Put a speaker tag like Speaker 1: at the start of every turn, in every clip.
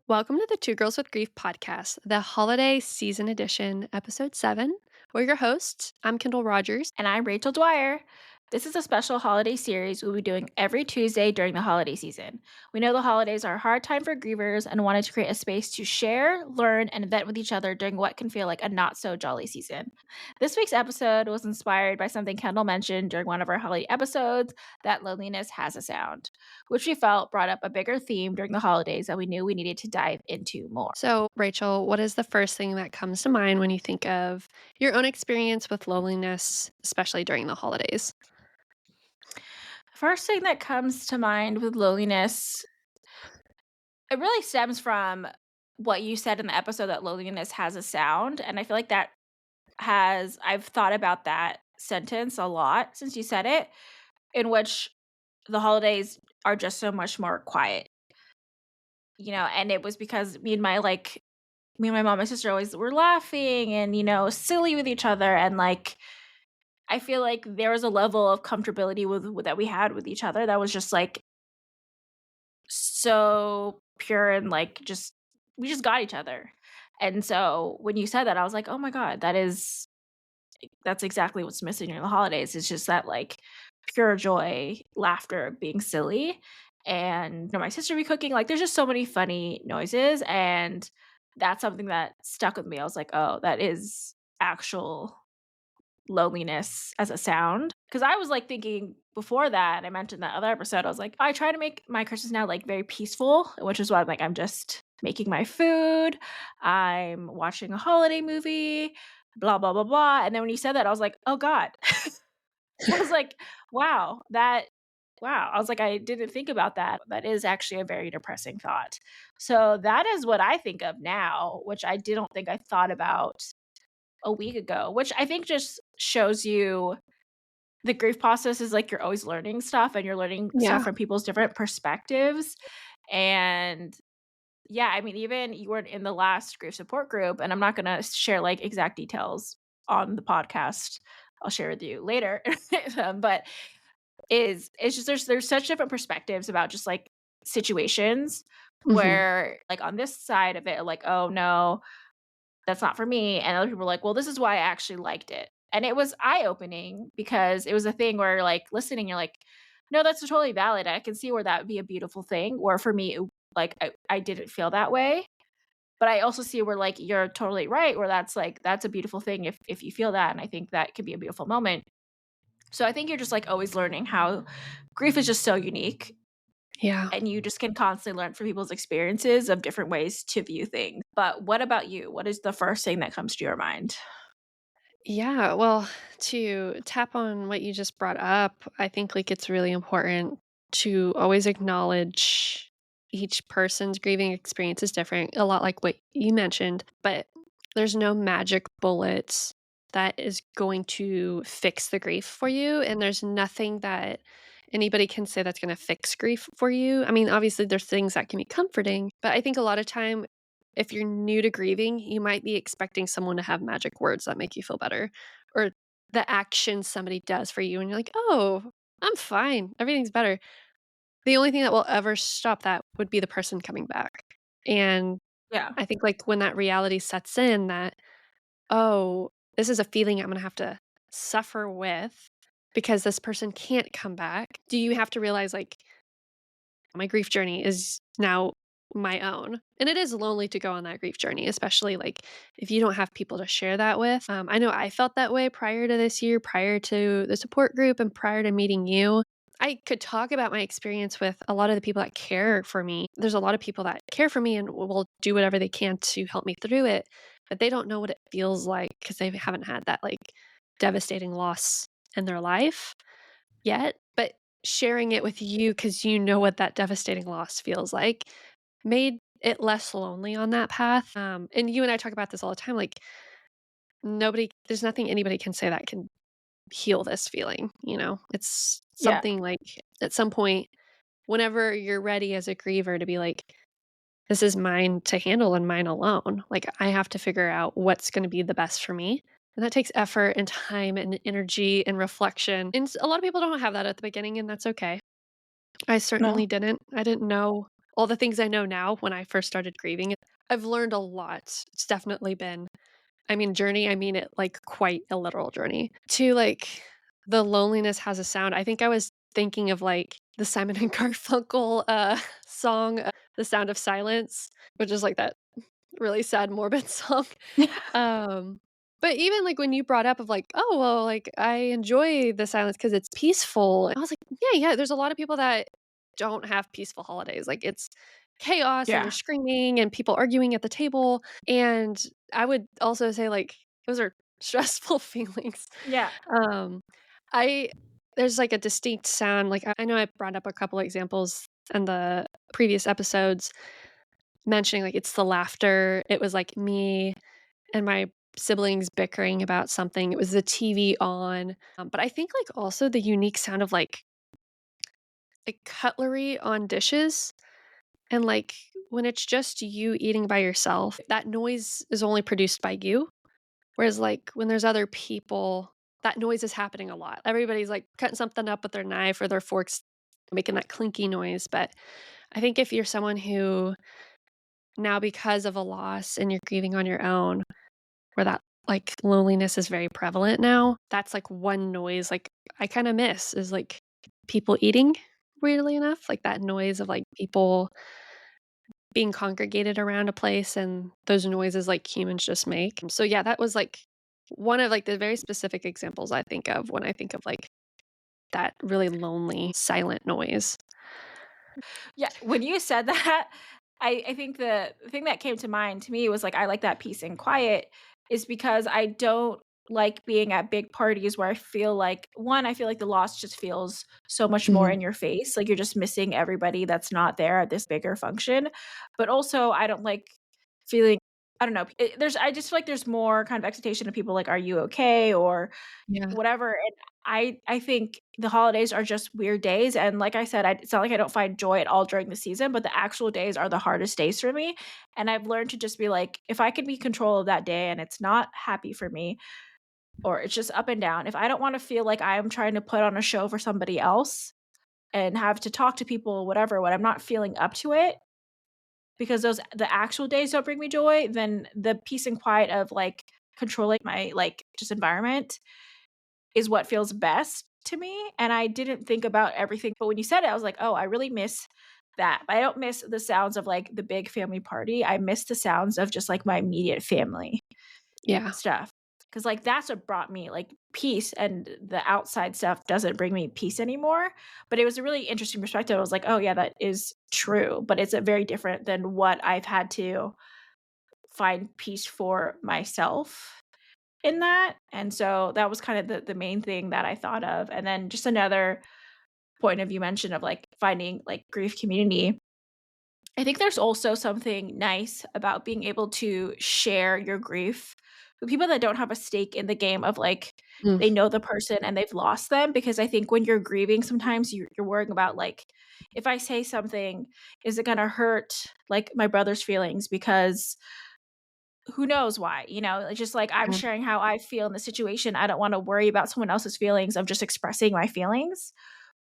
Speaker 1: Welcome to the Two Girls with Grief podcast, the holiday season edition, episode 7. We're your hosts. I'm Kendel Rogers.
Speaker 2: And I'm Rachel Dwyer. This is a special holiday series we'll be doing every Tuesday during the holiday season. We know the holidays are a hard time for grievers and wanted to create a space to share, learn, and vent with each other during what can feel like a not so jolly season. This week's episode was inspired by something Kendall mentioned during one of our holiday episodes, that loneliness has a sound, which we felt brought up a bigger theme during the holidays that we knew we needed to dive into more.
Speaker 1: So, Rachel, what is the first thing that comes to mind when you think of your own experience with loneliness, especially during the holidays?
Speaker 2: First thing that comes to mind with loneliness, it really stems from what you said in the episode that loneliness has a sound, and I feel like I've thought about that sentence a lot since you said it, in which the holidays are just so much more quiet, and it was because me and my mom and my sister always were laughing and, silly with each other, and, I feel like there was a level of comfortability with that we had with each other that was just, so pure and, just we just got each other. And so when you said that, I was like, "Oh my god, that's exactly what's missing during the holidays." It's just that, pure joy, laughter, being silly, and, my sister be cooking, there's just so many funny noises, and that's something that stuck with me. I was like, "Oh, that is actual loneliness as a sound." Because I was, thinking before that, I mentioned that other episode, I was like, I try to make my Christmas now, very peaceful, which is why I'm just making my food, I'm watching a holiday movie, blah, blah, blah, blah, and then when you said that, I was like, "Oh god." I was like, "Wow, wow." I was like, "I didn't think about that." That is actually a very depressing thought. So that is what I think of now, which I didn't think I thought about a week ago, which I think just shows you the grief process is you're always learning stuff and you're learning stuff
Speaker 1: Yeah.
Speaker 2: from people's different perspectives. And yeah, I mean, even you weren't in the last grief support group, and I'm not going to share exact details on the podcast. I'll share with you later. But it's just there's such different perspectives about just situations
Speaker 1: Hmm.
Speaker 2: where on this side of it, oh no, that's not for me, and other people were like, "Well, this is why I actually liked it." And it was eye-opening because it was a thing where, listening, you're like, "No, that's totally valid. I can see where that would be a beautiful thing." Or for me, I didn't feel that way, but I also see where, you're totally right, where that's a beautiful thing if you feel that, and I think that could be a beautiful moment. So I think you're just, always learning how grief is just so unique,
Speaker 1: Yeah.
Speaker 2: and you just can constantly learn from people's experiences of different ways to view things. But what about you? What is the first thing that comes to your mind?
Speaker 1: Yeah. Well, to tap on what you just brought up, I think it's really important to always acknowledge each person's grieving experience is different, a lot like what you mentioned, but there's no magic bullet that is going to fix the grief for you. And there's nothing that anybody can say that's going to fix grief for you. I mean, obviously, there's things that can be comforting, but I think a lot of time if you're new to grieving, you might be expecting someone to have magic words that make you feel better or the action somebody does for you and you're like, "Oh, I'm fine. Everything's better." The only thing that will ever stop that would be the person coming back. And
Speaker 2: Yeah.
Speaker 1: I think when that reality sets in that, "Oh, this is a feeling I'm gonna have to suffer with because this person can't come back." Do you have to realize my grief journey is now my own. And it is lonely to go on that grief journey, especially if you don't have people to share that with. I know I felt that way prior to this year, prior to the support group, and prior to meeting you. I could talk about my experience with a lot of the people that care for me. There's a lot of people that care for me and will do whatever they can to help me through it, but they don't know what it feels like because they haven't had that devastating loss in their life yet. But sharing it with you because you know what that devastating loss feels like made it less lonely on that path. And you and I talk about this all the time. There's nothing anybody can say that can heal this feeling. It's
Speaker 2: Yeah.
Speaker 1: something at some point, whenever you're ready as a griever to be this is mine to handle and mine alone. I have to figure out what's going to be the best for me. And that takes effort and time and energy and reflection. And a lot of people don't have that at the beginning, and that's okay. I
Speaker 2: No.
Speaker 1: certainly didn't. I didn't know all the things I know now when I first started grieving. I've learned a lot. It's definitely been, I mean, journey, I mean it like quite a literal journey. To like the loneliness has a sound. I think I was thinking of like the Simon and Garfunkel song, The Sound of Silence, which is like that really sad, morbid song. Um, but even, like, when you brought up of, like, "Oh, well, like, I enjoy the silence because it's peaceful." I was like, "Yeah, yeah, there's a lot of people that don't have peaceful holidays." Like, it's chaos and
Speaker 2: Yeah.
Speaker 1: there's screaming and people arguing at the table, and I would also say, like, those are stressful feelings.
Speaker 2: Yeah.
Speaker 1: Um, I there's, like, a distinct sound, like, I know I brought up a couple examples in the previous episodes mentioning, like, it's the laughter. It was, like, me and my siblings bickering about something. It was the TV on, but I think, like, also the unique sound of, like, cutlery on dishes and, like, when it's just you eating by yourself, that noise is only produced by you, whereas, like, when there's other people, that noise is happening a lot. Everybody's, like, cutting something up with their knife or their forks, making that clinky noise, but I think if you're someone who now because of a loss and you're grieving on your own, where that, like, loneliness is very prevalent now. That's, like, one noise, like, I kinda miss is, like, people eating, weirdly enough, like, that noise of, like, people being congregated around a place and those noises, like, humans just make. So, yeah, that was, like, one of, like, the very specific examples I think of when I think of, like, that really lonely, silent noise.
Speaker 2: Yeah, when you said that, I think the thing that came to mind to me was, like, I like that peace and quiet is because I don't like being at big parties where I feel like 1, I feel like the loss just feels so much more
Speaker 1: Mhm.
Speaker 2: in your face, like, you're just missing everybody that's not there at this bigger function, but also I don't like feeling I don't know, I just feel like there's more kind of expectation of people like, "Are you okay?" or
Speaker 1: Yeah.
Speaker 2: whatever, and I think the holidays are just weird days, and like I said, it's not like I don't find joy at all during the season, but the actual days are the hardest days for me, and I've learned to just be like, if I can be control of that day and it's not happy for me, or it's just up and down, if I don't wanna feel like I am trying to put on a show for somebody else and have to talk to people, whatever, when I'm not feeling up to it, because those the actual days don't bring me joy, then the peace and quiet of, like, controlling my, like, just environment is what feels best to me, and I didn't think about everything, but when you said it, I was like, "Oh, I really miss that." But I don't miss the sounds of, like, the big family party, I miss the sounds of just, like, my immediate family
Speaker 1: Yeah.
Speaker 2: stuff, because like, that's what brought me, like, peace, and the outside stuff doesn't bring me peace anymore, but it was a really interesting perspective, I was like, "Oh, yeah, that is true," but it's a very different than what I've had to find peace for myself in that, and so that was kind of the main thing that I thought of, and then just another point of view mention of, like, finding, like, grief community. I think there's also something nice about being able to share your grief with people that don't have a stake in the game of, like,
Speaker 1: Mm.
Speaker 2: they know the person and they've lost them, because I think when you're grieving, sometimes you're worrying about, like, "If I say something, is it gonna hurt, like, my brother's feelings?" Because who knows why, you know? It's just like I'm
Speaker 1: Yeah.
Speaker 2: sharing how I feel in the situation. I don't wanna worry about someone else's feelings of just expressing my feelings.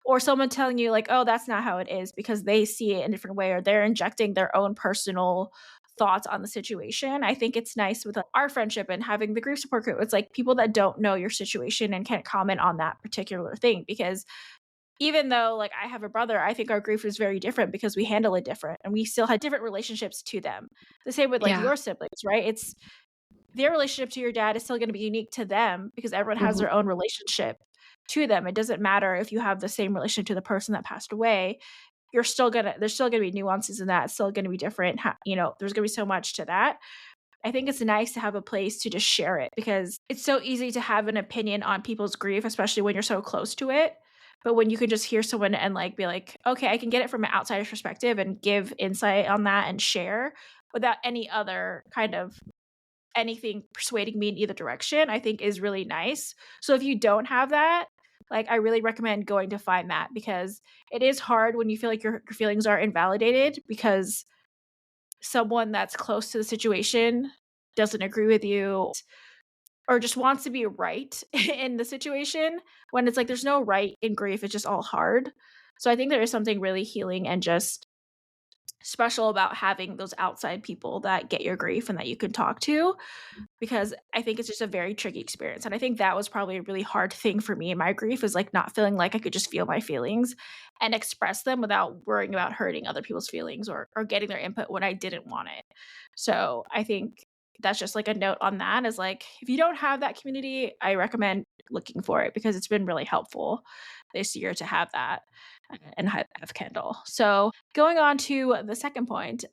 Speaker 2: Or someone telling you like, "Oh, that's not how it is," because they see it in a different way or they're injecting their own personal thoughts on the situation. I think it's nice with our friendship and having the grief support group. It's like people that don't know your situation and can't comment on that particular thing, because even though, like, I have a brother, I think our grief is very different because we handle it different and we still had different relationships to them. The same with, like,
Speaker 1: Yeah.
Speaker 2: your siblings, right? It's their relationship to your dad is still gonna be unique to them because everyone has
Speaker 1: Mhm.
Speaker 2: their own relationship to them. It doesn't matter if you have the same relationship to the person that passed away, there's still gonna be nuances in that, it's still gonna be different, there's gonna be so much to that. I think it's nice to have a place to just share it because it's so easy to have an opinion on people's grief, especially when you're so close to it. But when you can just hear someone and like be like, okay, I can get it from an outsider's perspective and give insight on that and share without any other kind of anything persuading me in either direction, I think is really nice. So if you don't have that, like I really recommend going to find that because it is hard when you feel like your feelings are invalidated because someone that's close to the situation doesn't agree with you or just wants to be right in the situation when it's like there's no right in grief, it's just all hard. So I think there is something really healing and just special about having those outside people that get your grief and that you can talk to, because I think it's just a very tricky experience, and I think that was probably a really hard thing for me in my grief, is, like, not feeling like I could just feel my feelings and express them without worrying about hurting other people's feelings or getting their input when I didn't want it. So, I think that's just, like, a note on that is, like, if you don't have that community, I recommend looking for it because it's been really helpful this year to have that, and have Kendall. So, going on to the second point,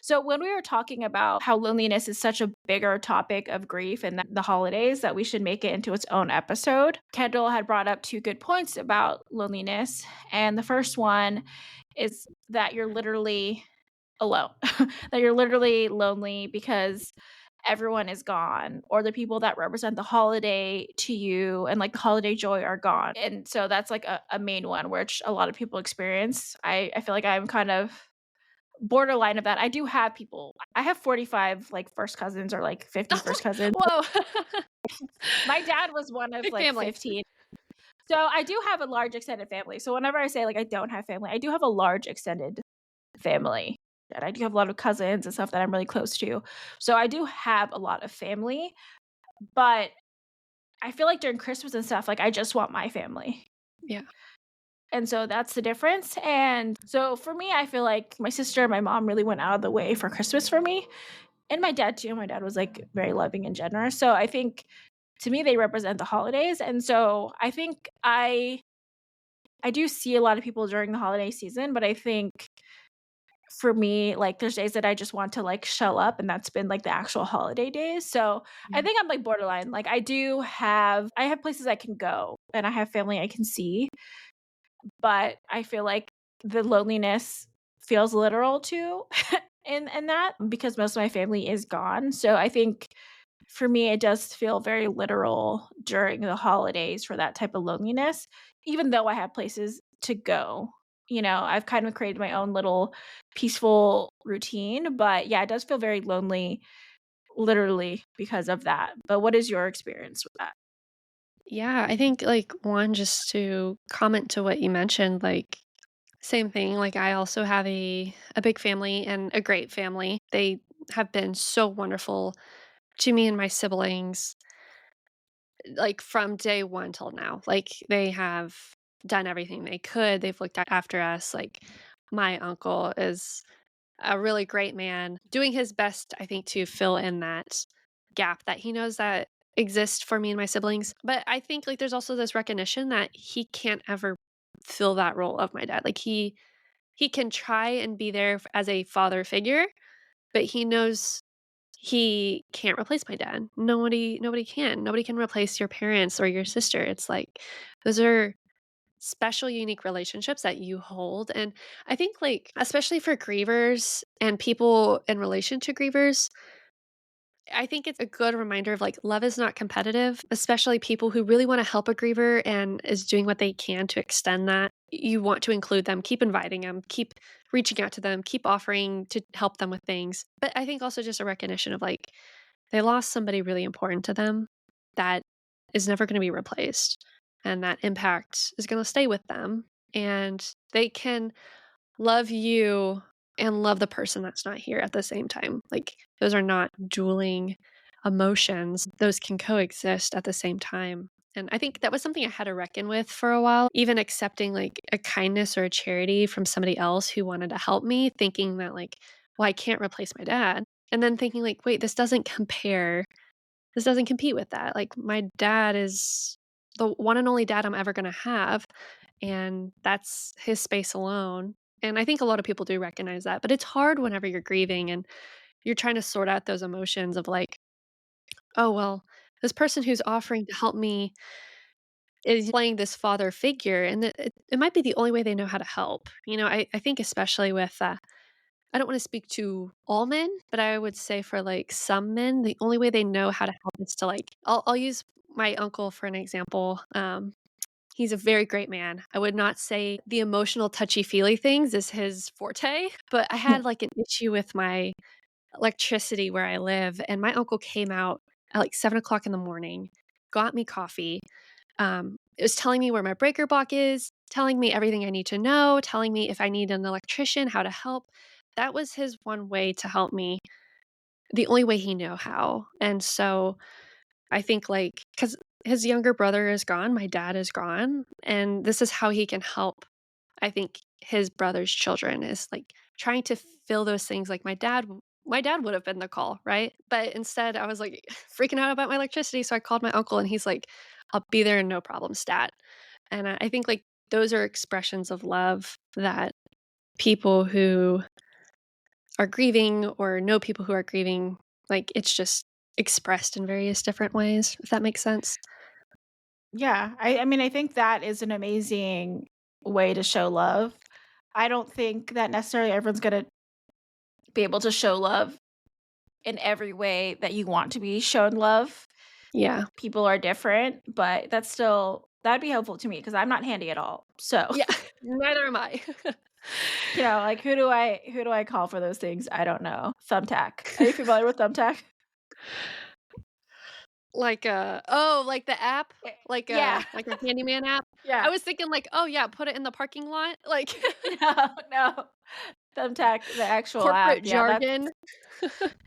Speaker 2: so when we were talking about how loneliness is such a bigger topic of grief and the holidays that we should make it into its own episode, Kendall had brought up two good points about loneliness. And the first one is that you're literally alone, that you're literally lonely because everyone is gone, or the people that represent the holiday to you and like the holiday joy are gone. And so that's like a main one which a lot of people experience. I feel like I'm kind of borderline of that. I do have people. I have 45, like, first cousins or, like, 50 first cousins.
Speaker 1: Whoa.
Speaker 2: My dad was one of,
Speaker 1: Big
Speaker 2: like,
Speaker 1: family.
Speaker 2: 15. So, I do have a large extended family. So, whenever I say, like, I don't have family, I do have a large extended family, and I do have a lot of cousins and stuff that I'm really close to. So, I do have a lot of family, but I feel like during Christmas and stuff, like, I just want my family.
Speaker 1: Yeah.
Speaker 2: And so that's the difference, and so for me, I feel like my sister and my mom really went out of the way for Christmas for me. And my dad too. My dad was, like, very loving and generous, so I think to me, they represent the holidays, and so I think I do see a lot of people during the holiday season, but I think for me, like, there's days that I just want to, like, shell up, and that's been, like, the actual holiday days, so I
Speaker 1: Mm.
Speaker 2: think I'm, like, borderline, like, I have places I can go, and I have family I can see, but I feel like the loneliness feels literal too in that because most of my family is gone, so I think for me, it does feel very literal during the holidays for that type of loneliness, even though I have places to go. I've kind of created my own little peaceful routine, but yeah, it does feel very lonely literally because of that. But what is your experience with that?
Speaker 1: Yeah, I think, like, one, just to comment to what you mentioned, like, same thing, like, I also have a big family and a great family. They have been so wonderful to me and my siblings, like, from day 1 till now. Like, they have done everything they could. They've looked after us, like, my uncle is a really great man, doing his best, I think, to fill in that gap that he knows that exists for me and my siblings. But I think, like, there's also this recognition that he can't ever fill that role of my dad. Like, he can try and be there as a father figure, but he knows he can't replace my dad. Nobody can. Nobody can replace your parents or your sister. It's like those are special, unique relationships that you hold. And I think, like, especially for grievers and people in relation to grievers, I think it's a good reminder of, like, love is not competitive, especially people who really want to help a griever and is doing what they can to extend that. You want to include them, keep inviting them, keep reaching out to them, keep offering to help them with things. But I think also just a recognition of, like, they lost somebody really important to them that is never going to be replaced. And that impact is going to stay with them. And they can love you and love the person that's not here at the same time. Like, those are not dueling emotions. Those can coexist at the same time. And I think that was something I had to reckon with for a while, even accepting, like, a kindness or a charity from somebody else who wanted to help me, thinking that, like, well, I can't replace my dad. And then thinking, like, wait, this doesn't compete with that. Like, my dad is the one and only dad I'm ever gonna have, and that's his space alone. And I think a lot of people do recognize that, but it's hard whenever you're grieving and you're trying to sort out those emotions of, like, "Oh, well, this person who's offering to help me is playing this father figure, and it might be the only way they know how to help." I think especially with, I don't wanna speak to all men, but I would say for, like, some men, the only way they know how to help is to, like, I'll use my uncle for an example. He's a very great man. I would not say the emotional touchy-feely things is his forte, but I had, like, an issue with my electricity where I live, and my uncle came out at, like, 7 o'clock in the morning, got me coffee, it was telling me where my breaker box is, telling me everything I need to know, telling me if I need an electrician, how to help. that was his one way to help me, the only way he knew how, and so I think, like, because his younger brother is gone, my dad is gone, and this is how he can help, I think, his brother's children is, like, trying to fill those things, like, my dad would have been the call, right? But instead, I was, like, freaking out about my electricity, so I called my uncle, and he's like, "I'll be there, no problem, stat." And I think, like, those are expressions of love that people who are grieving or know people who are grieving, like, it's just expressed in various different ways, if that makes sense.
Speaker 2: Yeah, I mean, I think that is an amazing way to show love. I don't think that necessarily everyone's gonna be able to show love in every way that you want to be shown love.
Speaker 1: Yeah.
Speaker 2: People are different, but that's still that'd be helpful to me because 'cause I'm not handy at all. So,
Speaker 1: Yeah, neither am I.
Speaker 2: like, who do I call for those things? I don't know. Thumbtack. Are you familiar with Thumbtack?
Speaker 1: Like, oh, like the app?
Speaker 2: Yeah.
Speaker 1: Like a handyman app? I
Speaker 2: Yeah.
Speaker 1: was thinking like, "Oh, yeah, put it in the parking lot." Like,
Speaker 2: No, no. Thumbtack, the actual app.
Speaker 1: corporate
Speaker 2: Yeah, that's
Speaker 1: jargon.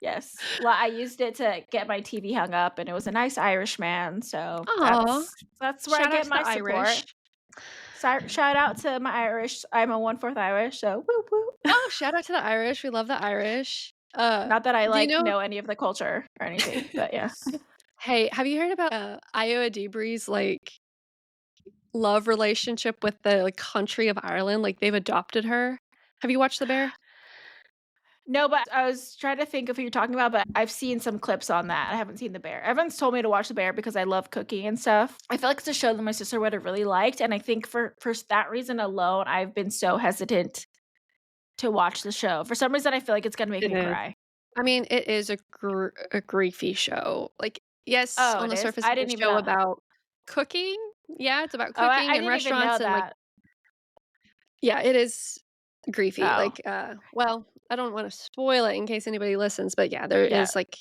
Speaker 2: yes. Well, I used it to get my TV hung up, and it was a nice Irish man, so
Speaker 1: Aw,
Speaker 2: that's where I
Speaker 1: shout out
Speaker 2: get
Speaker 1: to the
Speaker 2: my
Speaker 1: Irish.
Speaker 2: support. Shout out to my Irish. I'm a 1/4 Irish, so whoop whoop.
Speaker 1: Oh, shout out to the Irish, we love the Irish.
Speaker 2: Not that I,
Speaker 1: Do you
Speaker 2: like,
Speaker 1: know
Speaker 2: know any of the culture or anything, but yeah.
Speaker 1: Hey, have you heard about, Io Adibre's, like, love relationship with the, like, country of Ireland? Like, they've adopted her. Have you watched The Bear?
Speaker 2: No, but I was trying to think of who you're talking about, but I've seen some clips on that. I haven't seen The Bear. Everyone's told me to watch The Bear because I love cooking and stuff. I feel like it's a show that my sister would have really liked, and I think for that reason alone, I've been so hesitant to watch the show. For some reason, I feel like it's gonna make
Speaker 1: It
Speaker 2: me
Speaker 1: is.
Speaker 2: cry.
Speaker 1: I mean, it is a griefy show. Like, yes,
Speaker 2: Oh,
Speaker 1: on
Speaker 2: it
Speaker 1: the
Speaker 2: is?
Speaker 1: surface,
Speaker 2: I
Speaker 1: it's
Speaker 2: didn't
Speaker 1: a
Speaker 2: even
Speaker 1: show
Speaker 2: know.
Speaker 1: about cooking. Yeah, it's about
Speaker 2: Oh,
Speaker 1: cooking
Speaker 2: I
Speaker 1: and
Speaker 2: didn't even know
Speaker 1: restaurants and, like
Speaker 2: that.
Speaker 1: yeah, it is griefy.
Speaker 2: Oh,
Speaker 1: Like, well, I don't wanna spoil it in case anybody listens, but yeah, there
Speaker 2: yeah.
Speaker 1: is, like,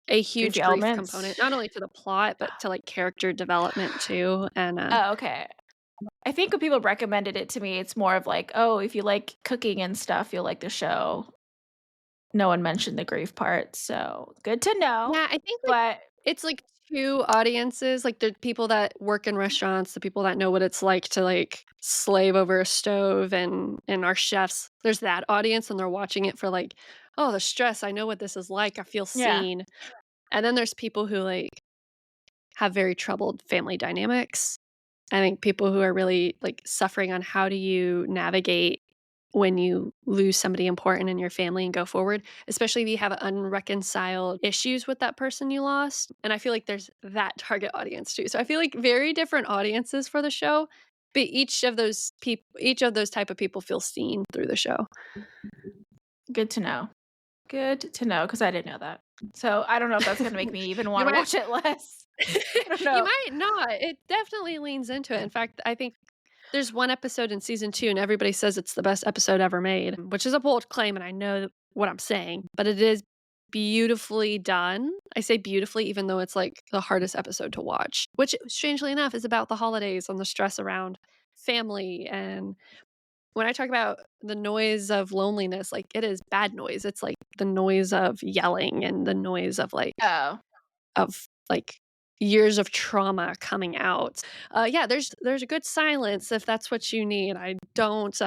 Speaker 1: a
Speaker 2: Griefy
Speaker 1: huge grief
Speaker 2: elements.
Speaker 1: component, not only to the plot, but to, like, character development too, and,
Speaker 2: Oh, okay. I think when people recommended it to me, it's more of like, "Oh, if you like cooking and stuff, you'll like the show." No one mentioned the grief part, so good to know,
Speaker 1: yeah, I think, like,
Speaker 2: but
Speaker 1: it's, like, 2 audiences, like, the people that work in restaurants, the people that know what it's like to, like, slave over a stove and are chefs. There's that audience, and they're watching it for, like, "Oh, the stress, I know what this is like, I feel
Speaker 2: yeah.
Speaker 1: seen." And then there's people who, like, have very troubled family dynamics. I think people who are really, like, suffering on how do you navigate when you lose somebody important in your family and go forward, especially if you have unreconciled issues with that person you lost, and I feel like there's that target audience too. So I feel like very different audiences for the show, but each of those type of people feel seen through the show.
Speaker 2: Good to know. Good to know because I didn't know that. So, I don't know if that's gonna make me even
Speaker 1: You
Speaker 2: wanna
Speaker 1: might
Speaker 2: watch it less. I don't
Speaker 1: you
Speaker 2: know.
Speaker 1: might not. It definitely leans into it. In fact, I think there's one episode in season 2, and everybody says it's the best episode ever made, which is a bold claim, and I know what I'm saying, but it is beautifully done. I say beautifully even though it's, like, the hardest episode to watch, which, strangely enough, is about the holidays and the stress around family, and when I talk about the noise of loneliness, like, it is bad noise. It's, like, the noise of yelling and the noise
Speaker 2: Oh.
Speaker 1: of, like, years of trauma coming out. Yeah, there's a good silence if that's what you need. I don't,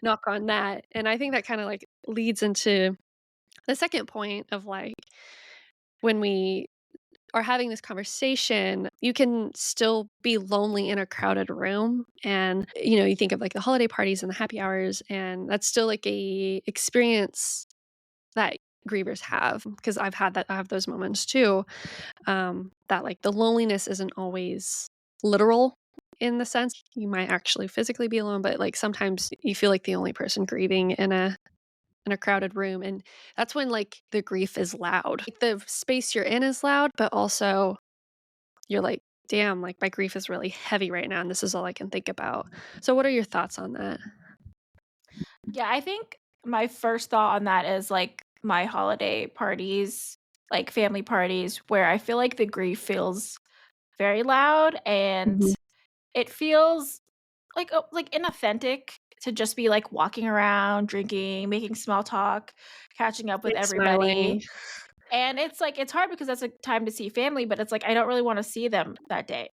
Speaker 1: knock on that, and I think that kinda, like, leads into the second point of, like, when we are having this conversation, you can still be lonely in a crowded room, and, you think of, like, the holiday parties and the happy hours, and that's still, like, a experience that grievers have because I have those moments too. That like the loneliness isn't always literal in the sense you might actually physically be alone, but like sometimes you feel like the only person grieving in a crowded room, and that's when like the grief is loud. Like the space you're in is loud, but also you're like, damn, like my grief is really heavy right now, and this is all I can think about. So, what are your thoughts on that?
Speaker 2: Yeah, I think my first thought on that is, like, my holiday parties, like, family parties where I feel like the grief feels very loud and
Speaker 1: Mhm.
Speaker 2: it feels like inauthentic to just be, like, walking around, drinking, making small talk, catching up with
Speaker 1: Like, smiling.
Speaker 2: everybody, and it's, like, it's hard because that's a time to see family, but it's, like, I don't really wanna see them that day,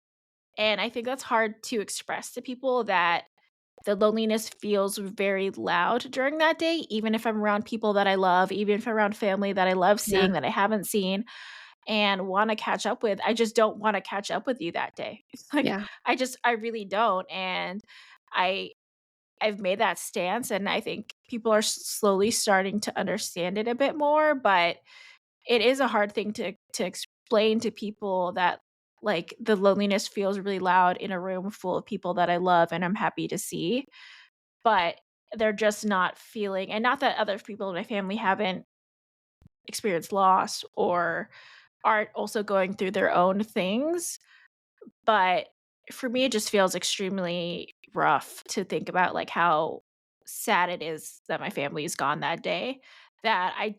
Speaker 2: and I think that's hard to express to people that the loneliness feels very loud during that day, even if I'm around people that I love, even if I'm around family that I love
Speaker 1: Yeah,
Speaker 2: seeing that I haven't seen and wanna catch up with. I just don't wanna catch up with you that day. It's like,
Speaker 1: yeah,
Speaker 2: I really don't, and I I've made that stance, and I think people are slowly starting to understand it a bit more, but it is a hard thing to explain to people that, like, the loneliness feels really loud in a room full of people that I love and I'm happy to see, but they're just not feeling, and not that other people in my family haven't experienced loss or aren't also going through their own things, but for me, it just feels extremely rough to think about, like, how sad it is that my family is gone that day, that I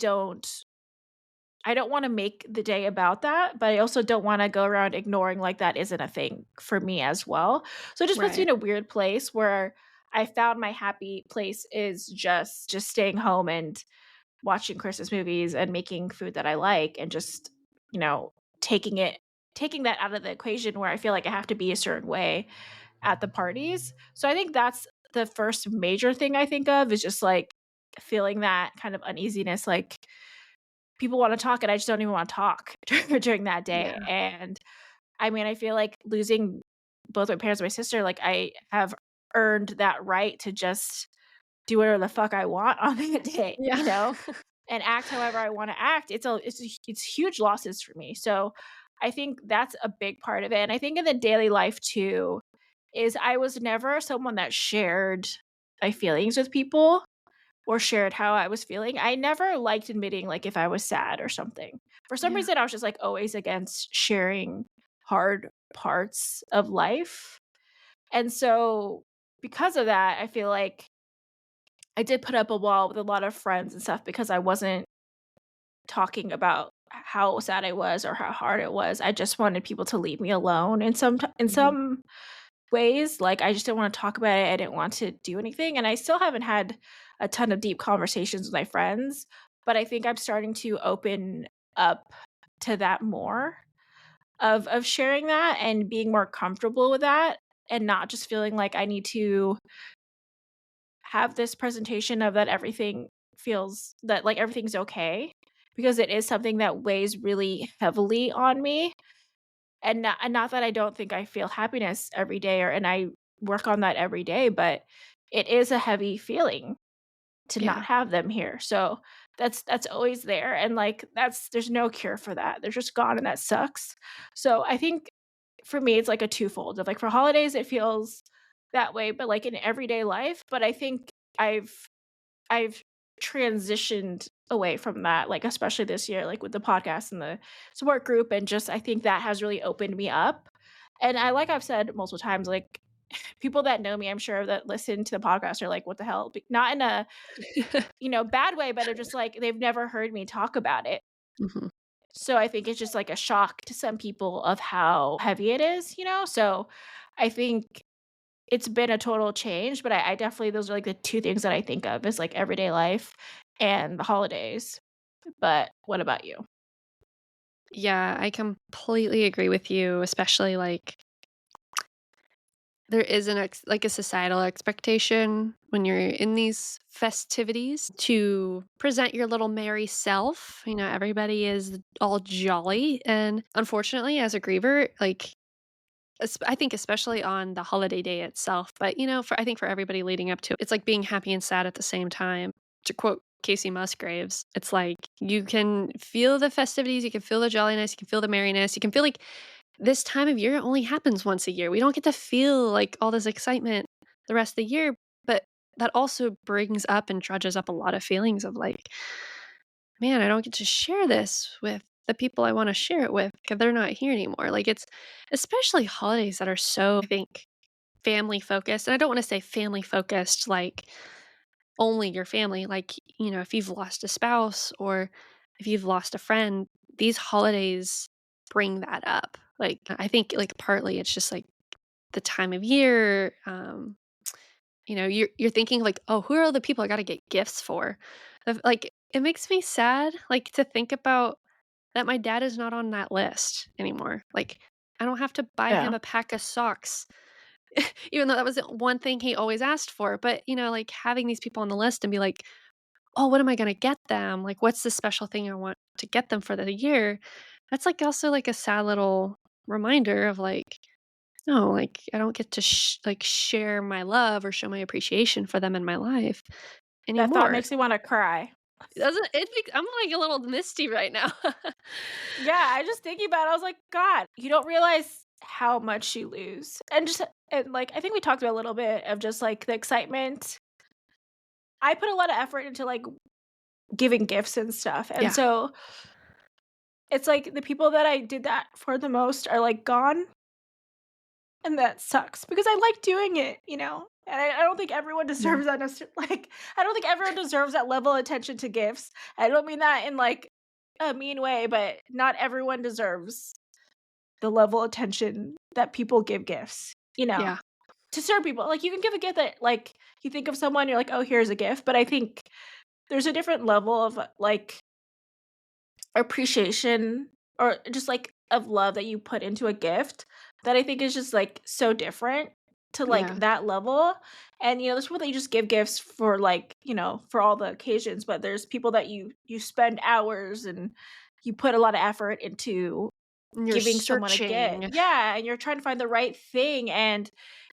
Speaker 2: don't wanna make the day about that, but I also don't wanna go around ignoring, like, that isn't a thing for me as well. So it just puts me
Speaker 1: right.
Speaker 2: in a weird place where I found my happy place is just staying home and watching Christmas movies and making food that I like and just, you know, taking that out of the equation where I feel like I have to be a certain way at the parties. So I think that's the first major thing I think of is just, like, feeling that kind of uneasiness, like, people wanna talk and I just don't even wanna talk during that day,
Speaker 1: Yeah,
Speaker 2: and, I mean, I feel like losing both my parents and my sister, like, I have earned that right to just do whatever the fuck I want on that day,
Speaker 1: yeah,
Speaker 2: and act however I wanna act. It's huge losses for me, so I think that's a big part of it, and I think in the daily life too, is I was never someone that shared my feelings with people or shared how I was feeling. I never liked admitting, like, if I was sad or something. For some
Speaker 1: yeah,
Speaker 2: reason, I was just, like, always against sharing hard parts of life, and so, because of that, I feel like I did put up a wall with a lot of friends and stuff because I wasn't talking about how sad I was or how hard it was. I just wanted people to leave me alone in
Speaker 1: mhm,
Speaker 2: some ways, like, I just didn't wanna talk about it, I didn't want to do anything, and I still haven't had a ton of deep conversations with my friends, but I think I'm starting to open up to that more, of sharing that and being more comfortable with that, and not just feeling like I need to have this presentation of that everything feels that, like, everything's okay, because it is something that weighs really heavily on me, and not that I don't think I feel happiness every day and I work on that every day, but it is a heavy feeling to not
Speaker 1: yeah,
Speaker 2: have them here. So that's always there, and, like, that's there's no cure for that. They're just gone, and that sucks. So I think for me, it's like a twofold of, like, for holidays, it feels that way, but, like, in everyday life, but I think I've I've transitioned away from that, like, especially this year, like, with the podcast and the support group, and just I think that has really opened me up. And like I've said multiple times, like, people that know me, I'm sure that listen to the podcast are like, "What the hell?" Not in a, bad way, but they're just like, they've never heard me talk about it.
Speaker 1: mhm,
Speaker 2: So I think it's just like a shock to some people of how heavy it is? So I think it's been a total change, but I definitely those are, like, the 2 things that I think of is, like, everyday life and the holidays. But what about you?
Speaker 1: yeah, I completely agree with you, especially, like, there is a societal expectation when you're in these festivities to present your little merry self. Everybody is all jolly, and unfortunately, as a griever, like, I think especially on the holiday day itself, but, I think for everybody leading up to it, it's like being happy and sad at the same time. To quote Casey Musgraves, it's like you can feel the festivities, you can feel the jolliness, you can feel the merriness, you can feel like this time of year only happens once a year. We don't get to feel like all this excitement the rest of the year, but that also brings up and drudges up a lot of feelings of like, man, I don't get to share this with the people I want to share it with because they're not here anymore. Like it's especially holidays that are so, I think, family focused. And I don't want to say family focused like only your family. Like, if you've lost a spouse or if you've lost a friend, these holidays bring that up. Like, I think, like, partly it's just like the time of year. you're thinking like, "Oh, who are all the people I gotta get gifts for?" Like, it makes me sad, like, to think about that my dad is not on that list anymore. Like, I don't have to buy him
Speaker 2: Yeah.
Speaker 1: a pack of socks, even though that was the one thing he always asked for, but, like, having these people on the list and be like, "Oh, what am I gonna get them? Like, what's the special thing I want to get them for the year?" That's, like, also, like, a sad little reminder of, like, no, like, I don't get to share my love or show my appreciation for them in my life
Speaker 2: That thought
Speaker 1: anymore.
Speaker 2: makes me wanna cry.
Speaker 1: Doesn't it make I'm, like, a little misty right now.
Speaker 2: Yeah, I just thinking about it, I was like, "God, you don't realize how much you lose." And, I think we talked about a little bit of just, like, the excitement. I put a lot of effort into, like, giving gifts and stuff, and
Speaker 1: Yeah,
Speaker 2: so it's like the people that I did that for the most are, like, gone, and that sucks because I like doing it, you know? And I don't think everyone
Speaker 1: yeah,
Speaker 2: deserves that I don't think everyone deserves that level of attention to gifts. I don't mean that in, like, a mean way, but not everyone deserves the level of attention that people give gifts, you know?
Speaker 1: yeah,
Speaker 2: To certain people, like, you can give a gift that, like, you think of someone, you're like, "Oh, here's a gift," but I think there's a different level of, like, appreciation or just, like, of love that you put into a gift that I think is just, like, so different to, like,
Speaker 1: yeah,
Speaker 2: that level, and, there's people that you just give gifts for, like, for all the occasions, but there's people that you spend hours and you put a lot of effort into
Speaker 1: and you're
Speaker 2: giving someone a gift.
Speaker 1: searching.
Speaker 2: Yeah, and you're trying to find the right thing, and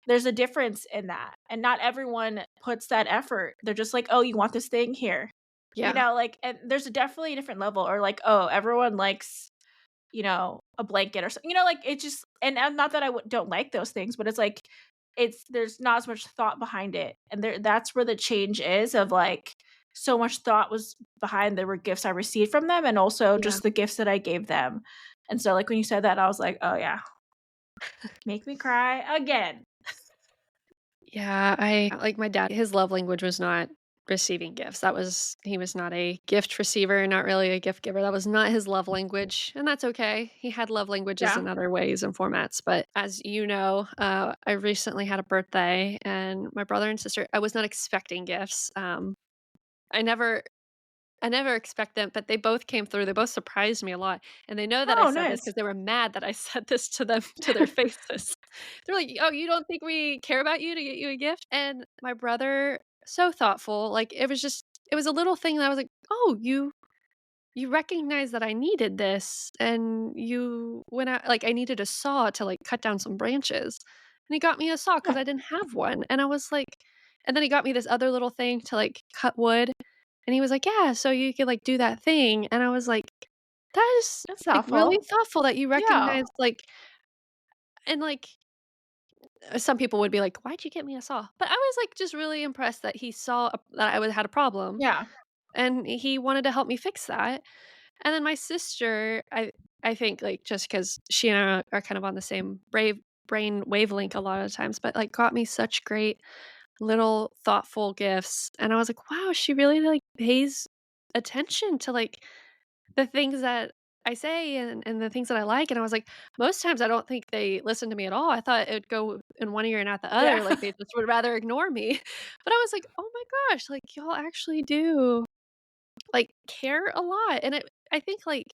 Speaker 2: there's a difference in that, and not everyone puts that effort. They're just like, "Oh, you want this thing? Here."
Speaker 1: Yeah,
Speaker 2: And there's definitely a different level or like, oh, everyone likes, a blanket or something, like, it just and not that I don't like those things, but it's like, there's not as much thought behind it, and that's where the change is of, like, so much thought was behind the gifts I received from them and also
Speaker 1: yeah.
Speaker 2: just the gifts that I gave them, and so, like, when you said that, I was like, "Oh, yeah. Make me cry again."
Speaker 1: Yeah, I like my dad, his love language was not receiving gifts. He was not a gift receiver, not really a gift giver. That was not his love language, and that's okay. He had love languages
Speaker 2: Yeah.
Speaker 1: in other ways and formats, but as you know, I recently had a birthday and my brother and sister, I was not expecting gifts. I never I never expect them, but they both came through. They both surprised me a lot, and they know that I
Speaker 2: Oh,
Speaker 1: said this
Speaker 2: nice.
Speaker 1: because they were mad that I said this to them to their faces. They're like, "Oh, you don't think we care about you to get you a gift?" And my brother, so thoughtful, like, it was a little thing that I was like, "Oh, you recognize that I needed this, and you went out like, I needed a saw to, like, cut down some branches." And he got me a saw because
Speaker 2: Yeah,
Speaker 1: I didn't have one, and I was like and then he got me this other little thing to, like, cut wood, and he was like, "Yeah, so you could, like, do that thing." And I was like, "That is,
Speaker 2: that's
Speaker 1: like, really
Speaker 2: thoughtful.
Speaker 1: thoughtful that you
Speaker 2: Yeah.
Speaker 1: recognize, like" and, like, some people would be like, "Why'd you get me a saw?" But I was, like, just really impressed that he saw that I had a problem,
Speaker 2: Yeah.
Speaker 1: and he wanted to help me fix that. And then my sister, I think, like, just because she and I are kind of on the same brave brain wavelength a lot of times, but, like, got me such great little thoughtful gifts, and I was like, "Wow, she really, like, pays attention to, like, the things that I say and the things that I like," and I was like, most times I don't think they listen to me at all. I thought it'd go in one ear and out the
Speaker 2: Yeah.
Speaker 1: other, like, they just would rather ignore me. But I was like, "Oh my gosh, like, y'all actually do, like, care a lot," and I think, like,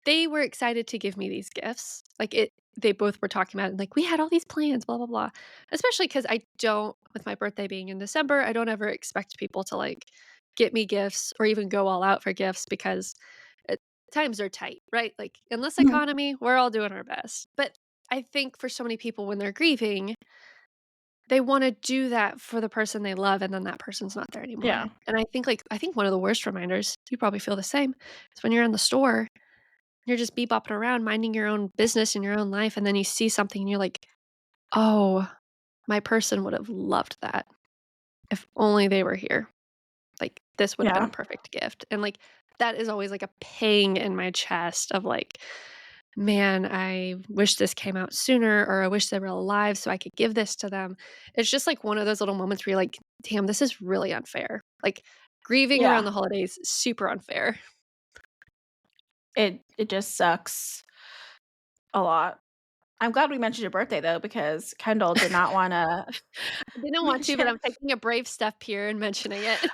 Speaker 1: they were excited to give me these gifts. Like, they both were talking about it, like, "We had all these plans, blah, blah, blah." Especially because I don't with my birthday being in December, I don't ever expect people to, like, get me gifts or even go all out for gifts because, uh, times are tight, right? Like, in this
Speaker 2: Mhm.
Speaker 1: economy, we're all doing our best. But I think for so many people when they're grieving, they wanna do that for the person they love, and then that person's not there
Speaker 2: Yeah.
Speaker 1: anymore. And I think one of the worst reminders, you probably feel the same, is when you're in the store you're just bebopping around, minding your own business in your own life, and then you see something and you're like, "Oh, my person would have loved that if only they were here. Like, this would have been a
Speaker 2: Yeah.
Speaker 1: perfect gift." And, like, that is always, like, a pang in my chest of, like, "Man, I wish this came out sooner," or, "I wish they were alive so I could give this to them." It's just, like, one of those little moments where you're like, "Damn, this is really unfair." Like, grieving around
Speaker 2: Yeah.
Speaker 1: the holidays, super unfair.
Speaker 2: It just sucks a lot. I'm glad we mentioned your birthday though, because Kendall did not wanna
Speaker 1: I didn't want to, but
Speaker 2: mention
Speaker 1: I'm taking a brave step here and mentioning it.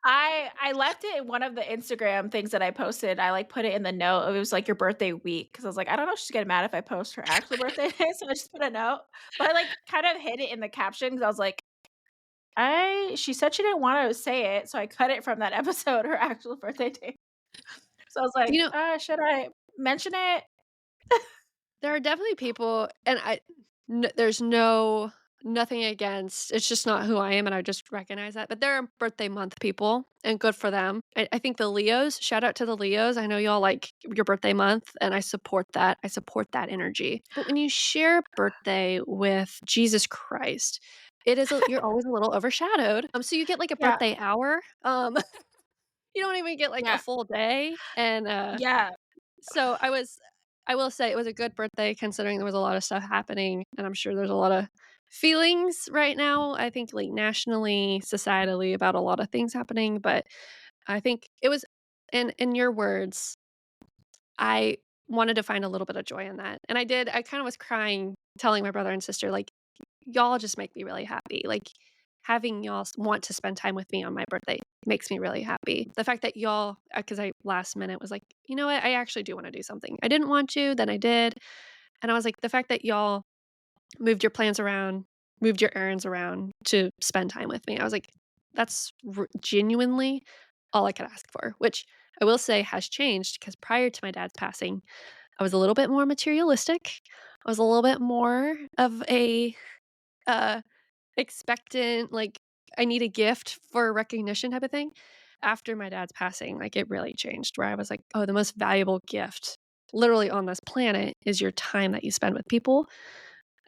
Speaker 2: I left it in one of the Instagram things that I posted. I, like, put it in the note. It was, like, your birthday week because I was like, "I don't know if she's gonna get mad if I post her actual birthday day," so I just put a note. But I, like, kind of hid it in the caption because I was like, I she said she didn't wanna say it, so I cut it from that episode, her actual birthday date. So I was
Speaker 1: You
Speaker 2: like,
Speaker 1: know,
Speaker 2: should I mention it?"
Speaker 1: there are definitely people and there's nothing against it's just not who I am, and I just recognize that, but there are birthday month people, and good for them. I think the Leos shout out to the Leos, I know y'all like your birthday month, and I support that energy. But when you share a birthday with Jesus Christ, it is a you're always a little overshadowed, so you get, like, a
Speaker 2: Yeah,
Speaker 1: birthday hour, you don't even get, like, a
Speaker 2: yeah,
Speaker 1: full day, and,
Speaker 2: yeah.
Speaker 1: so I will say it was a good birthday considering there was a lot of stuff happening, and I'm sure there's a lot of feelings right now, I think, like, nationally, societally about a lot of things happening, but I think it was in your words, I wanted to find a little bit of joy in that, and I did. I kinda was crying, telling my brother and sister, like, "Y'all just make me really happy." Like, having y'all want to spend time with me on my birthday makes me really happy. The fact that y'all because I last minute was like, "You know what? I actually do wanna do something." I didn't want to, then I did, and I was like, the fact that y'all moved your plans around, moved your errands around to spend time with me, I was like, that's genuinely all I could ask for, which I will say has changed because prior to my dad's passing, I was a little bit more materialistic. I was a little bit more of a, uh, expectant, like, I need a gift for recognition type of thing. After my dad's passing, like, it really changed where I was like, "Oh, the most valuable gift literally on this planet is your time that you spend with people,"